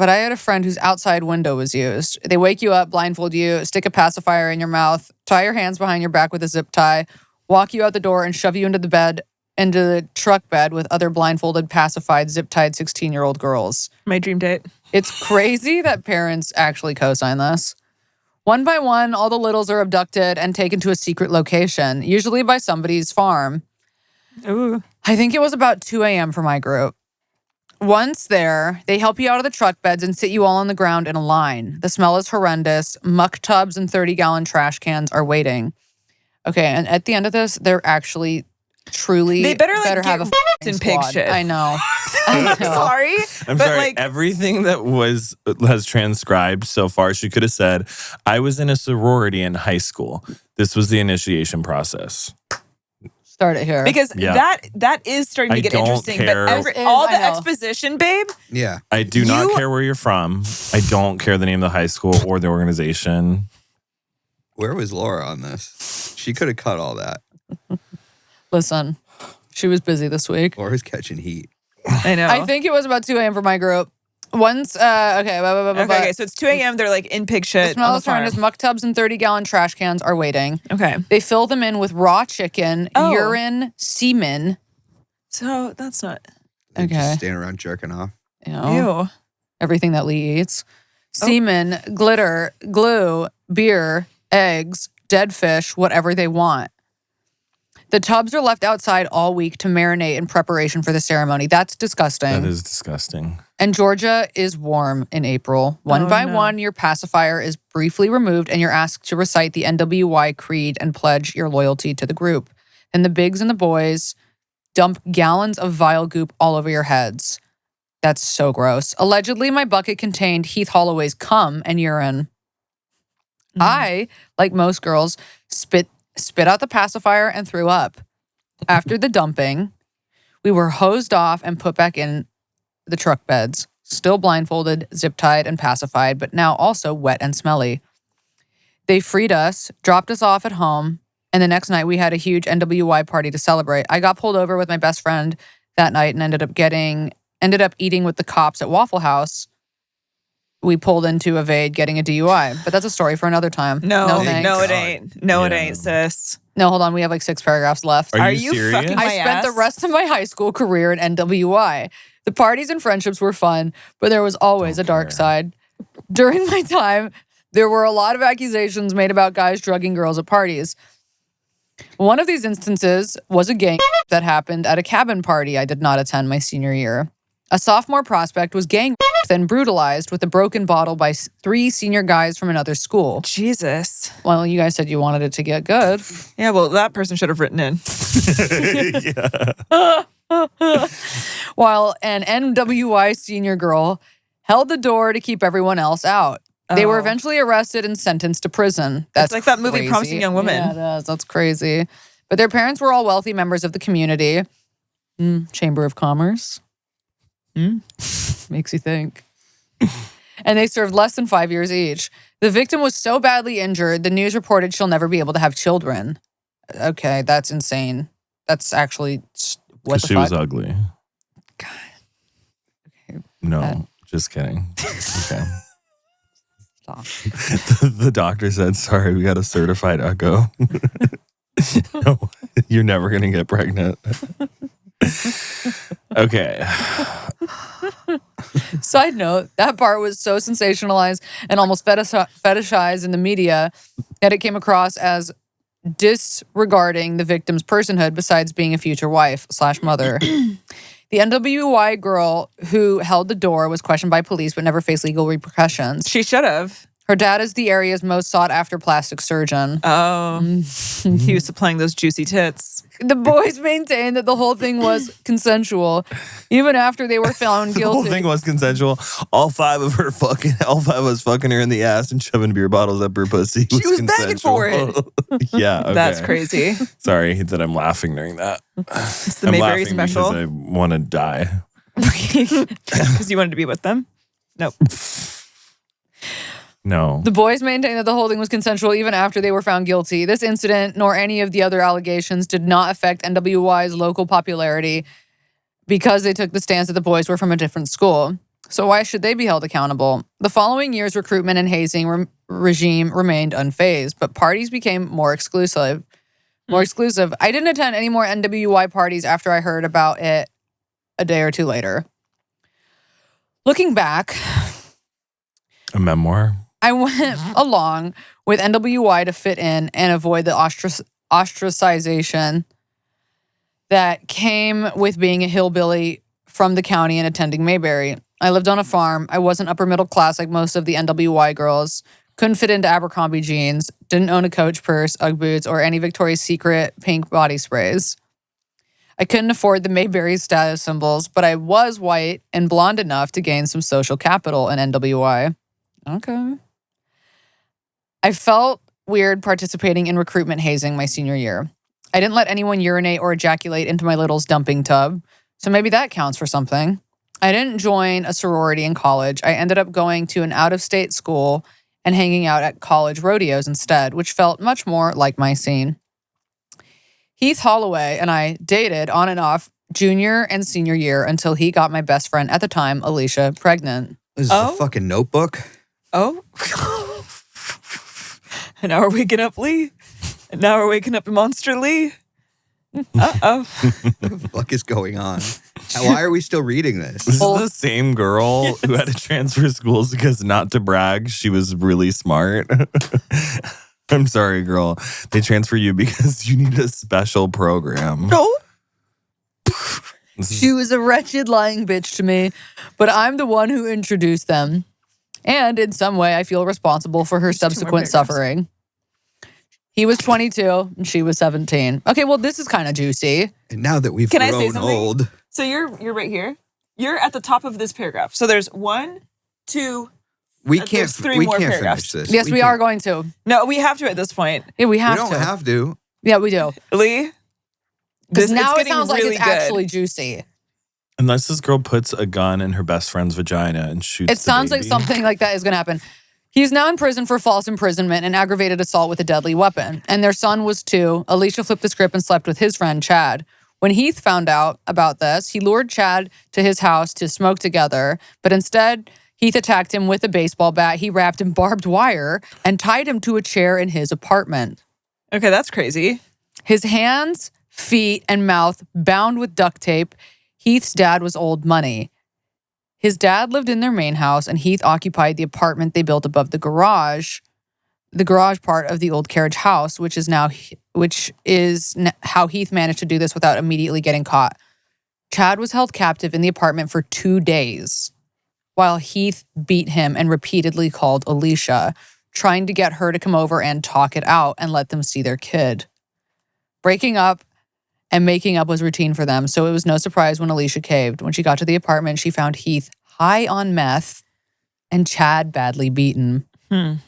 A: was used. They wake you up, blindfold you, stick a pacifier in your mouth, tie your hands behind your back with a zip tie, walk you out the door, and shove you into the truck bed with other blindfolded, pacified, zip-tied 16-year-old girls.
B: My dream date.
A: It's crazy that parents actually co-sign this. One by one, all the littles are abducted and taken to a secret location, usually by somebody's farm.
B: Ooh.
A: I think it was about 2 a.m. for my group. Once there, they help you out of the truck beds and sit you all on the ground in a line. The smell is horrendous. Muck tubs and 30-gallon trash cans are waiting. Okay, and at the end of this, they're actually truly
B: they better
A: have a
B: in pig shit.
A: I know.
B: I'm sorry.
E: I'm
B: but
E: sorry.
B: like
E: Everything that has transcribed so far, she could have said, I was in a sorority in high school. This was the initiation process.
A: Start it here.
B: because that is starting to get interesting.
E: Care.
B: But all the exposition, babe.
C: Yeah.
E: I do not care where you're from. I don't care the name of the high school or the organization.
C: Where was Laura on this? She could have cut all that.
A: Listen, she was busy this week.
C: Laura's catching heat.
B: I know.
A: I think it was about 2 a.m. for my group. Once,
B: Okay, so it's 2 a.m. They're like in pig shit.
A: The smell
B: on
A: is
B: the farm.
A: horrendous. Muck tubs and 30-gallon trash cans are waiting.
B: Okay.
A: They fill them in with raw chicken, urine, semen.
B: So that's not.
C: They're
A: Okay.
C: just standing around jerking off.
A: You know,
B: Ew.
A: everything that Lee eats. Semen, glitter, glue, beer, eggs, dead fish, whatever they want. The tubs are left outside all week to marinate in preparation for the ceremony. That's disgusting.
E: That is disgusting.
A: And Georgia is warm in April. One by one, your pacifier is briefly removed and you're asked to recite the NWY creed and pledge your loyalty to the group. And the bigs and the boys dump gallons of vile goop all over your heads. That's so gross. Allegedly, my bucket contained Heath Holloway's cum and urine. I, like most girls, spit spit out the pacifier, and threw up. After the dumping, we were hosed off and put back in the truck beds, still blindfolded, zip-tied, and pacified, but now also wet and smelly. They freed us, dropped us off at home, and the next night we had a huge NWY party to celebrate. I got pulled over with my best friend that night and ended up eating with the cops at Waffle House. We pulled into evade getting a DUI, but that's a story for another time.
B: No,
A: thanks.
B: it ain't. No, it ain't, sis.
A: No, hold on. We have like 6 paragraphs left.
E: Are you serious?
B: fucking my
A: I spent
B: ass?
A: the rest of my high school career in NWI. The parties and friendships were fun, but there was always a dark side. During my time, there were a lot of accusations made about guys drugging girls at parties. One of these instances was a gang that happened at a cabin party I did not attend my senior year. A sophomore prospect was gang then brutalized with a broken bottle by 3 senior guys from another school.
B: Jesus.
A: Well, you guys said you wanted it to get good.
B: Yeah, well, that person should have written in.
A: While an NWI senior girl held the door to keep everyone else out. They were eventually arrested and sentenced to prison. That's
B: like that movie
A: crazy.
B: Promising Young Woman.
A: Yeah, it is. That's crazy. But their parents were all wealthy members of the community. Chamber of Commerce. Makes you think. And they served less than 5 years each. The victim was so badly injured, the news reported she'll never be able to have children. Okay, that's insane. That's actually what the
E: She
A: fuck?
E: was ugly.
A: God. Okay.
E: No, just kidding. Okay.
A: Stop.
E: The doctor said, sorry, we got a certified echo. No, you're never going to get pregnant. Okay.
A: Side note, that part was so sensationalized and almost fetishized in the media that it came across as disregarding the victim's personhood besides being a future wife/mother. The NWI girl who held the door was questioned by police but never faced legal repercussions.
B: She should have.
A: Her dad is the area's most sought-after plastic surgeon.
B: Oh, he was supplying those juicy tits.
A: The boys maintained that the whole thing was consensual, even after they were found
E: The
A: guilty.
E: whole thing was consensual. All 5 of us fucking her in the ass and shoving beer bottles up her pussy.
B: She was begging for
E: it. Yeah, okay.
B: That's crazy.
E: Sorry that I'm laughing during that.
B: It's the
E: I'm
B: Mayberry
E: laughing
B: special.
E: because I want to die.
B: Because you wanted to be with them? Nope.
E: No.
A: The boys maintained that the holding was consensual even after they were found guilty. This incident, nor any of the other allegations, did not affect NWY's local popularity because they took the stance that the boys were from a different school. So why should they be held accountable? The following year's recruitment and hazing regime remained unfazed, but parties became more exclusive. I didn't attend any more NWY parties after I heard about it a day or two later. Looking back,
E: A memoir?
A: I went along with NWY to fit in and avoid the ostracization that came with being a hillbilly from the county and attending Mayberry. I lived on a farm. I wasn't upper middle class like most of the NWY girls. Couldn't fit into Abercrombie jeans. Didn't own a Coach purse, Ugg boots, or any Victoria's Secret pink body sprays. I couldn't afford the Mayberry status symbols, but I was white and blonde enough to gain some social capital in NWY. Okay. I felt weird participating in recruitment hazing my senior year. I didn't let anyone urinate or ejaculate into my little's dumping tub, so maybe that counts for something. I didn't join a sorority in college. I ended up going to an out-of-state school and hanging out at college rodeos instead, which felt much more like my scene. Heath Holloway and I dated on and off junior and senior year until he got my best friend at the time, Alicia, pregnant.
C: This is a fucking Notebook.
B: Oh. And now we're waking up Lee. And now we're waking up Monster Lee. Uh-oh.
C: What the fuck is going on? Why are we still reading this?
E: This is the same girl who had to transfer schools because, not to brag, she was really smart. I'm sorry, girl. They transfer you because you need a special program.
B: No.
A: She was a wretched lying bitch to me, but I'm the one who introduced them. And in some way, I feel responsible for her subsequent suffering. He was 22 and she was 17. Okay, well, this is kind of juicy.
C: And now that we've
B: Can I say
C: grown
B: something?
C: old.
B: So you're right here. You're at the top of this paragraph. So there's 1, 2.
C: We
B: There's
C: can't
B: 3 more
C: finish
B: paragraphs.
C: this.
A: Yes, we
C: can't.
A: are going to.
B: No, we have to at this point.
A: Yeah, we
C: We
A: have
C: don't
A: to.
C: have to.
A: Yeah, we do.
B: Lee?
A: Because now it sounds like it's actually juicy.
E: Unless this girl puts a gun in her best friend's vagina and shoots
A: It sounds like something like that is going to happen. He's now in prison for false imprisonment and aggravated assault with a deadly weapon. And their son was 2. Alicia flipped the script and slept with his friend, Chad. When Heath found out about this, he lured Chad to his house to smoke together. But instead, Heath attacked him with a baseball bat. He wrapped in barbed wire and tied him to a chair in his apartment.
B: Okay, that's crazy.
A: His hands, feet, and mouth bound with duct tape. Heath's dad was old money. His dad lived in their main house, and Heath occupied the apartment they built above the garage part of the old carriage house, which is how Heath managed to do this without immediately getting caught. Chad was held captive in the apartment for 2 days while Heath beat him and repeatedly called Alicia, trying to get her to come over and talk it out and let them see their kid. Breaking up and making up was routine for them, so it was no surprise when Alicia caved. When she got to the apartment, she found Heath high on meth and Chad badly beaten. I'm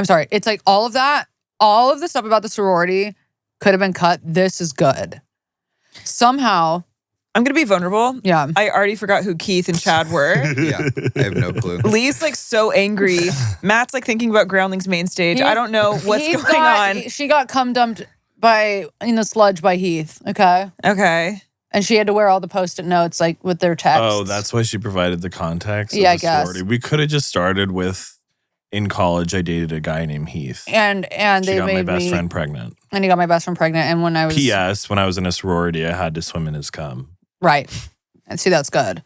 A: sorry. It's like all of the stuff about the sorority could have been cut. This is good. Somehow.
B: I'm going to be vulnerable.
A: Yeah.
B: I already forgot who Keith and Chad were.
C: Yeah, I have no clue.
B: Lee's like so angry. Matt's like thinking about Groundling's main stage. I don't know what's going on.
A: She got cum dumped in the sludge by Heath. Okay.
B: Okay.
A: And she had to wear all the Post-it notes like with their texts.
E: Oh, that's why she provided the context.
A: Yeah,
E: of
A: I
E: the
A: guess.
E: sorority. We could have just started with, in college, I dated a guy named Heath.
A: And
E: she
A: they
E: got
A: made
E: my best friend pregnant.
A: And he got my best friend pregnant. And when I was
E: P.S. When I was in a sorority, I had to swim in his cum.
A: Right. And see, that's good.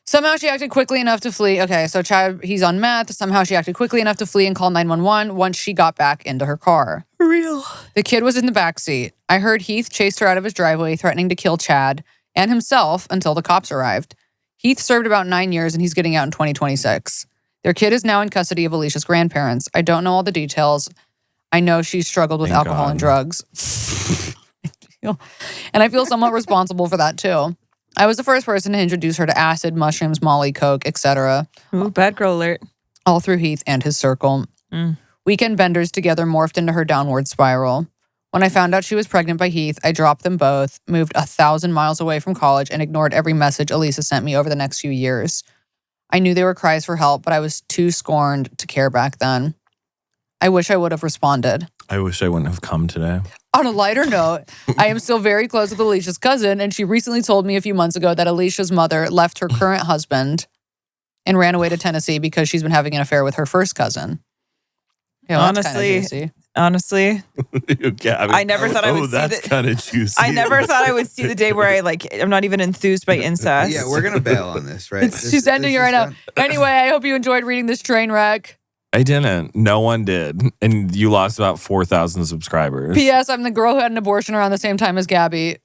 A: Somehow she acted quickly enough to flee. Okay, so Chad, he's on meth. Somehow she acted quickly enough to flee and call 911 once she got back into her car.
B: For real.
A: The kid was in the backseat. I heard Heath chased her out of his driveway, threatening to kill Chad and himself until the cops arrived. Heath served about 9 years and he's getting out in 2026. Their kid is now in custody of Alicia's grandparents. I don't know all the details. I know she's struggled with alcohol and drugs. And I feel somewhat responsible for that too. I was the first person to introduce her to acid, mushrooms, Molly, coke, etc.
B: Ooh, bad girl alert.
A: All through Heath and his circle. Weekend benders together morphed into her downward spiral. When I found out she was pregnant by Heath, I dropped them both, moved 1,000 miles away from college, and ignored every message Elisa sent me over the next few years. I knew they were cries for help, but I was too scorned to care back then. I wish I would have responded.
E: I wish I wouldn't have come today.
A: On a lighter note, I am still very close with Alicia's cousin, and she recently told me a few months ago that Alicia's mother left her current husband and ran away to Tennessee because she's been having an affair with her first cousin. You know,
B: Honestly,
E: Gabby.
B: I never thought I would see
E: that's kind of juicy.
B: I never thought I would see the day where I'm not even enthused by incest.
C: Yeah, we're going to bail on this, right?
A: She's ending it right now. Anyway, I hope you enjoyed reading this train wreck.
E: I didn't. No one did. And you lost about 4,000 subscribers.
A: P.S. I'm the girl who had an abortion around the same time as Gabby.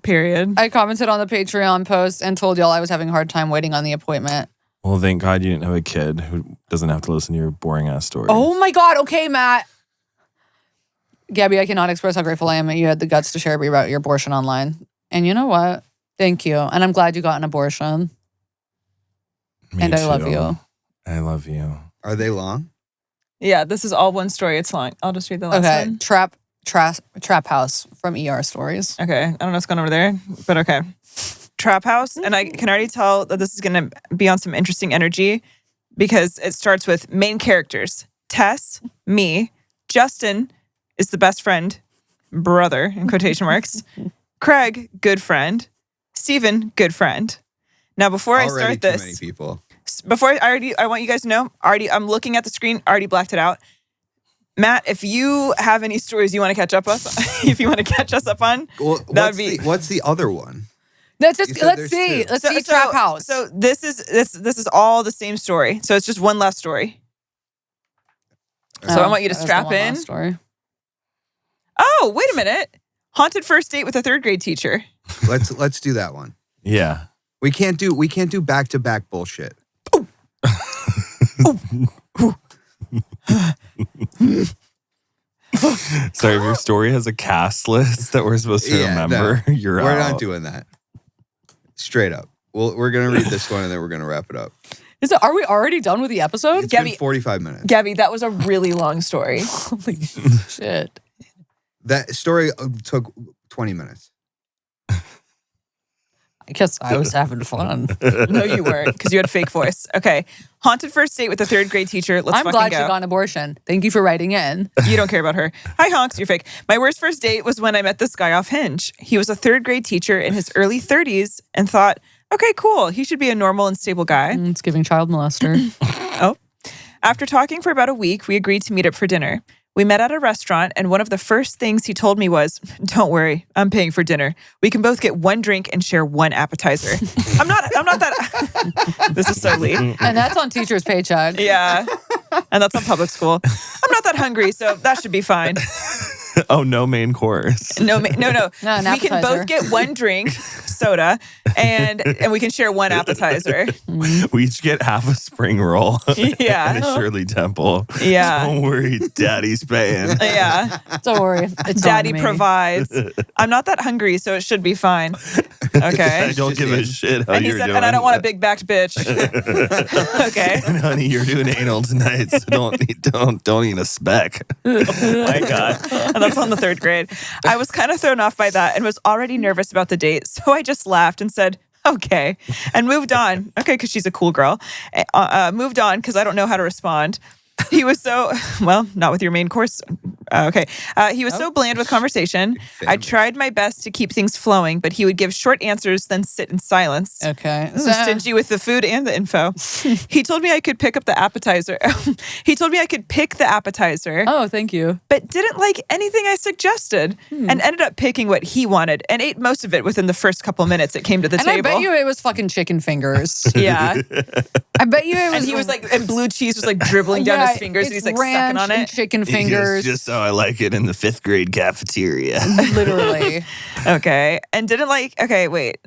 B: Period.
A: I commented on the Patreon post and told y'all I was having a hard time waiting on the appointment.
E: Well, thank God you didn't have a kid who doesn't have to listen to your boring ass story.
A: Oh my God. Okay, Matt. Gabby, I cannot express how grateful I am that you had the guts to share about your abortion online. And you know what? Thank you. And I'm glad you got an abortion.
E: Me
A: and I
E: too.
A: love you.
E: I love you.
C: Are they long?
B: Yeah, this is all one story. It's long. I'll just read the last one.
A: Trap House from ER Stories.
B: Okay. I don't know what's going over there, but okay. Trap House. And I can already tell that this is going to be on some interesting energy because it starts with main characters. Tess, me, Justin is the best friend, brother, in quotation marks. Craig, good friend. Steven, good friend. Now, before I start this,
C: too many people.
B: Before I want you guys to know, I'm looking at the screen, already blacked it out. Matt, if you have any stories you want to catch up us, if you want to catch us up on, that would be.
C: What's the other one?
A: Let's see. Let's see Trap House.
B: So this is all the same story. So it's just one last story. So I want you to strap in.
A: Story.
B: Oh, wait a minute! Haunted first date with a third grade teacher.
C: Let's do that one.
E: Yeah.
C: We can't do back-to-back bullshit.
E: Sorry, if your story has a cast list that we're supposed to remember, you're
C: We're
E: out.
C: not doing that. Straight up. We're going to read this one and then we're going to wrap it up.
A: Are we already done with the episode?
C: It's been 45 minutes.
B: Gabby, that was a really long story.
A: Holy shit.
C: That story took 20 minutes.
A: I guess I was having fun.
B: No, you weren't, because you had a fake voice. Okay. Haunted first date with a third grade teacher. Let's
A: I'm
B: fucking
A: glad
B: go.
A: she got an abortion. Thank you for writing in.
B: You don't care about her. Hi, honks. You're fake. My worst first date was when I met this guy off Hinge. He was a third grade teacher in his early 30s and thought, okay, cool. He should be a normal and stable guy.
A: It's giving child molester.
B: Oh. After talking for about a week, we agreed to meet up for dinner. We met at a restaurant, and one of the first things he told me was, don't worry, I'm paying for dinner. We can both get one drink and share one appetizer. I'm not that. This is so Lee.
A: And that's on teacher's paycheck.
B: Yeah. And that's on public school. I'm not that hungry, so that should be fine.
E: Oh, no main course.
B: No.
A: No, an
B: We can
A: appetizer.
B: both get one drink, soda, and we can share one appetizer.
E: We each get half a spring roll
B: Yeah.
E: and a Shirley Temple.
B: Yeah.
E: Don't worry, Daddy's paying.
B: Yeah.
A: Don't worry. It's
B: Daddy
A: on me.
B: provides. I'm not that hungry, so it should be fine. Okay.
E: I don't give a shit how
B: And he
E: you're
B: said,
E: doing.
B: and I don't want a big backed bitch. Okay.
E: And honey, you're doing anal tonight, so don't eat a speck.
B: Oh my God. And that's on the third grade. I was kind of thrown off by that and was already nervous about the date. So I just laughed and said, okay, and moved on. Okay, because she's a cool girl. Moved on because I don't know how to respond. He was so, well, not with your main course. Okay. He was so bland with conversation. I tried my best to keep things flowing, but he would give short answers, then sit in silence.
A: Okay.
B: So stingy with the food and the info. He told me I could pick up the appetizer. He told me I could pick the appetizer.
A: Oh, thank you.
B: But didn't like anything I suggested and ended up picking what he wanted and ate most of it within the first couple minutes it came to the
A: And
B: table.
A: I bet you it was fucking chicken fingers.
B: Yeah.
A: I bet you it was.
B: And he was like, and blue cheese was like dribbling down his fingers and he's like sucking on
A: and
B: it.
A: chicken fingers.
E: Just how I like it in the 5th grade cafeteria.
A: Literally.
B: Okay. And didn't like, okay, wait.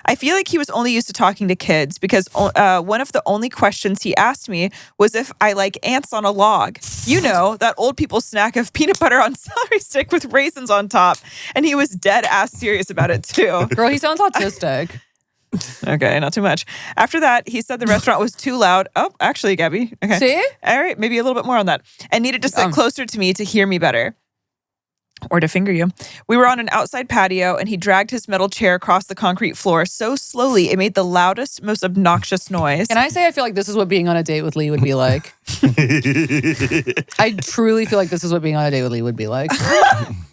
B: I feel like he was only used to talking to kids because one of the only questions he asked me was if I like ants on a log. You know, that old people snack of peanut butter on celery stick with raisins on top. And he was dead ass serious about it too.
A: Girl, he sounds autistic.
B: Okay, not too much. After that, he said the restaurant was too loud. Oh, actually, Gabby. Okay.
A: See?
B: All right, maybe a little bit more on that. And needed to sit closer to me to hear me better. Or to finger you. We were on an outside patio and he dragged his metal chair across the concrete floor so slowly it made the loudest, most obnoxious noise.
A: Can I say I feel like this is what being on a date with Lee would be like? I truly feel like this is what being on a date with Lee would be like.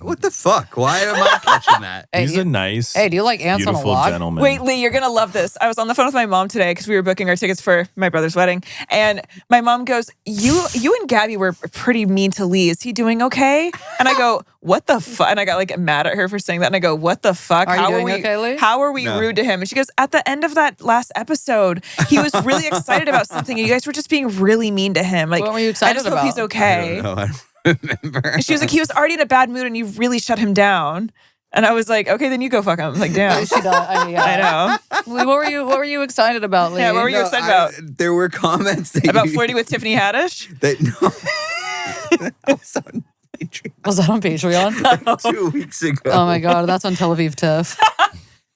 C: What the fuck? Why am I catching that?
A: Hey,
E: He's a nice,
A: hey, do you like ants on a
E: beautiful
A: log?
E: gentleman.
B: Wait, Lee, you're going to love this. I was on the phone with my mom today because we were booking our tickets for my brother's wedding. And my mom goes, you and Gabby were pretty mean to Lee. Is he doing okay? And I go, what the fuck? And I got like mad at her for saying that. And I go, what the fuck?
A: Are you doing okay, Lee?
B: How are we
C: No.
B: rude to him? And she goes, at the end of that last episode, he was really excited about something and you guys were just being really mean to him. Like,
A: What were you
B: I
A: excited
B: just hope
A: about?
B: he's okay.
C: I don't know. I don't remember.
B: And she was like, he was already in a bad mood and you really shut him down. And I was like, okay, then you go fuck him. Like, damn.
A: She does.
B: I know.
A: Lee, what were you excited about, Lee?
B: Yeah, what were you excited about?
C: There were comments that
B: About
C: you,
B: flirting with Tiffany Haddish?
C: that no. That was on Patreon
A: Was that on Patreon?
C: 2 weeks ago.
A: Oh my God, that's on Tel Aviv Tiff.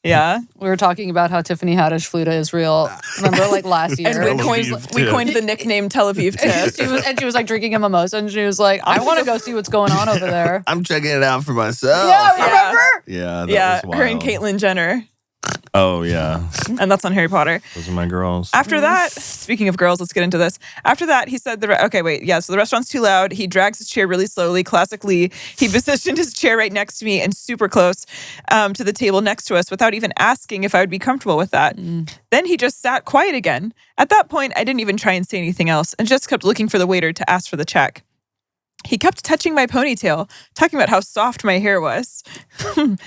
B: Yeah.
A: We were talking about how Tiffany Haddish flew to Israel. Remember, like last year?
B: And
E: Tel Aviv
B: we
E: Tiff.
B: coined the nickname Tel Aviv Tiff.
A: she was like drinking a mimosa, and she was like, "I want to go see what's going on over there."
E: I'm checking it out for myself.
A: Yeah, remember?
E: Yeah, that
B: Yeah,
E: was wild.
B: her and Caitlyn Jenner.
E: Oh, yeah.
B: And that's on Harry Potter.
E: Those are my girls.
B: After that, speaking of girls, let's get into this. After that, he said, so the restaurant's too loud. He drags his chair really slowly, classically. He positioned his chair right next to me and super close to the table next to us without even asking if I would be comfortable with that. Then he just sat quiet again. At that point, I didn't even try and say anything else and just kept looking for the waiter to ask for the check. He kept touching my ponytail, talking about how soft my hair was.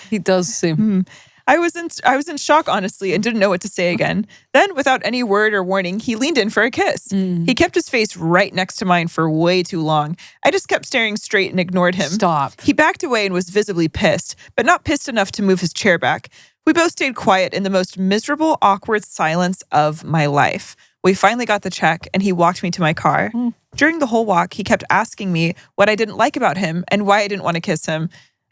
A: He does seem.
B: I was in shock, honestly, and didn't know what to say again. Then, without any word or warning, he leaned in for a kiss. He kept his face right next to mine for way too long. I just kept staring straight and ignored him.
A: Stop.
B: He backed away and was visibly pissed, but not pissed enough to move his chair back. We both stayed quiet in the most miserable, awkward silence of my life. We finally got the check, and he walked me to my car. During the whole walk, he kept asking me what I didn't like about him and why I didn't want to kiss him.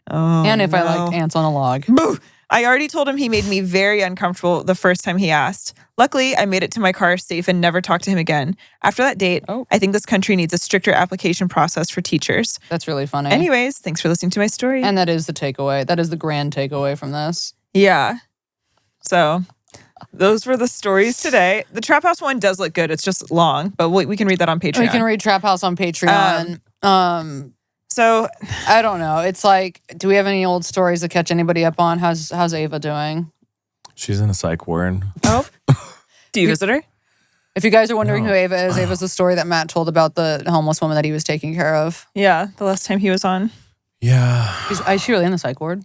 B: Oh,
A: And if I
B: no.
A: liked ants on a log.
B: Boo! I already told him he made me very uncomfortable the first time he asked. Luckily, I made it to my car safe and never talked to him again. After that date, I think this country needs a stricter application process for teachers.
A: That's really funny.
B: Anyways, thanks for listening to my story.
A: And that is the takeaway. That is the grand takeaway from this.
B: Yeah. So those were the stories today. The Trap House one does look good. It's just long, but we can read that on Patreon.
A: We can read Trap House on Patreon.
B: So
A: I don't know. It's like, do we have any old stories to catch anybody up on? How's Ava doing?
E: She's in a psych ward.
B: Oh. Do you visit her?
A: If you guys are wondering who Ava is, Ava's the story that Matt told about the homeless woman that he was taking care of.
B: Yeah, the last time he was on.
E: Yeah.
A: Is she really in the psych ward?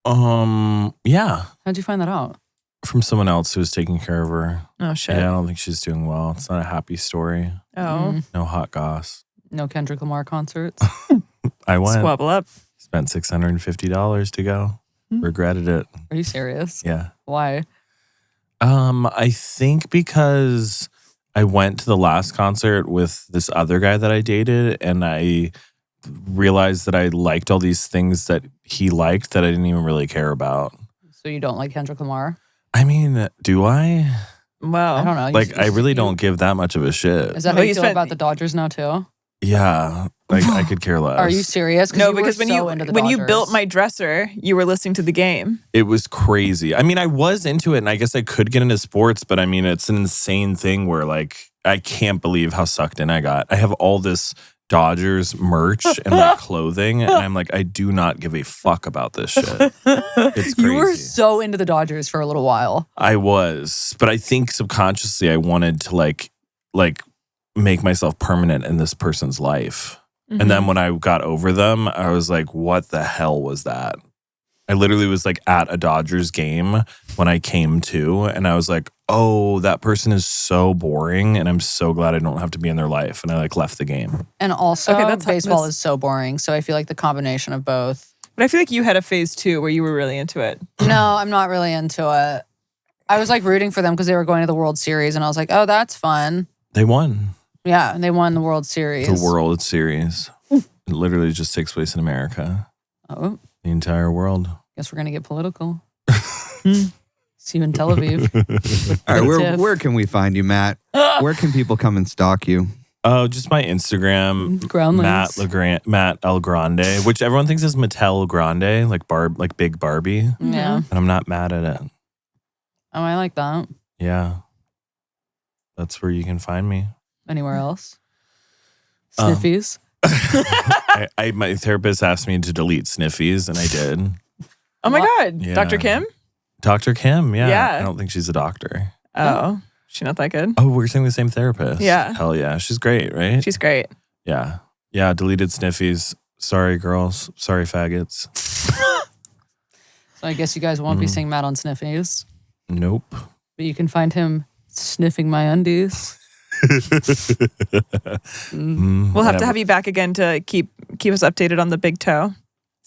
E: Yeah.
A: How'd you find that out?
E: From someone else who was taking care of her.
B: Oh, shit.
E: Yeah, I don't think she's doing well. It's not a happy story.
B: Oh.
E: No hot goss.
A: No Kendrick Lamar concerts.
E: I went.
B: Squabble up.
E: Spent $650 to go. Regretted it.
A: Are you serious?
E: Yeah.
A: Why?
E: I think because I went to the last concert with this other guy that I dated, and I realized that I liked all these things that he liked that I didn't even really care about.
A: So you don't like Kendrick Lamar?
E: I mean, do I?
B: Well,
A: I don't know.
E: Like, I really don't give that much of a shit.
A: Is that how you feel about the Dodgers now too?
E: Yeah. Like, I could care less.
A: Are you serious?
B: No, because when you built my dresser, you were listening to the game.
E: It was crazy. I mean, I was into it, and I guess I could get into sports, but I mean, it's an insane thing where, like, I can't believe how sucked in I got. I have all this Dodgers merch and like clothing, and I'm like, I do not give a fuck about this shit. It's crazy.
A: You were so into the Dodgers for a little while.
E: I was, but I think subconsciously I wanted to like make myself permanent in this person's life. And then when I got over them, I was like, what the hell was that? I literally was like at a Dodgers game when I came to, and I was like, oh, that person is so boring, and I'm so glad I don't have to be in their life. And I like left the game.
A: And also, baseball is so boring. So I feel like the combination of both.
B: But I feel like you had a phase 2 where you were really into it.
A: No, I'm not really into it. I was like rooting for them because they were going to the World Series, and I was like, oh, that's fun.
E: They won.
A: Yeah, they won the World Series.
E: The World Series. It literally just takes place in America.
A: Oh.
E: The entire world.
A: Guess we're going to get political. See you in Tel Aviv.
C: All right, where can we find you, Matt? Where can people come and stalk you?
E: Oh, just my Instagram,
A: Groundlings.
E: Matt LeGrande, which everyone thinks is Mattel Grande, like Big Barbie.
A: Yeah.
E: And I'm not mad at it.
A: Oh, I like that.
E: Yeah. That's where you can find me.
A: Anywhere else? Sniffies?
E: My therapist asked me to delete Sniffies, and I did.
B: Oh my God.
E: Yeah.
B: Dr. Kim?
E: Dr. Kim, yeah.
B: Yeah.
E: I don't think she's a doctor.
B: Oh. She's not that good?
E: Oh, we're seeing the same therapist.
B: Yeah.
E: Hell yeah. She's great, right?
B: She's great.
E: Yeah. Yeah, deleted Sniffies. Sorry, girls. Sorry, faggots.
A: So I guess you guys won't be seeing Matt on Sniffies.
E: Nope.
A: But you can find him sniffing my undies.
B: We'll have to have you back again to keep us updated on the big toe.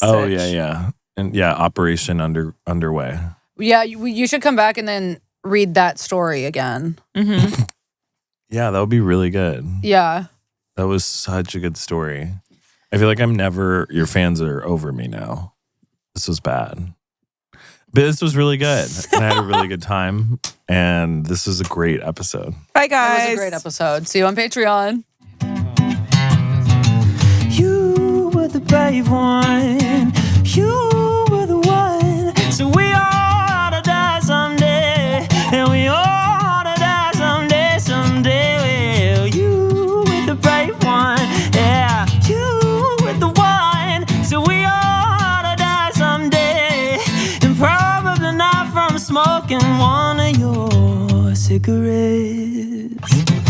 E: Oh, yeah. And yeah, Operation underway.
A: Yeah, you should come back and then read that story again.
B: Mm-hmm.
E: Yeah, that would be really good.
A: Yeah.
E: That was such a good story. I feel like your fans are over me now. This was bad. But this was really good. And I had a really good time. And this was a great episode.
B: Bye, guys.
A: It was a great episode. See you on Patreon.
D: You were the brave one. You were the one. So we all ought to die someday. And we all ought to die someday, someday. Well, you were the brave one. Yeah, you were the one. So we all ought to die someday. And probably not from smoking one of your cigarettes.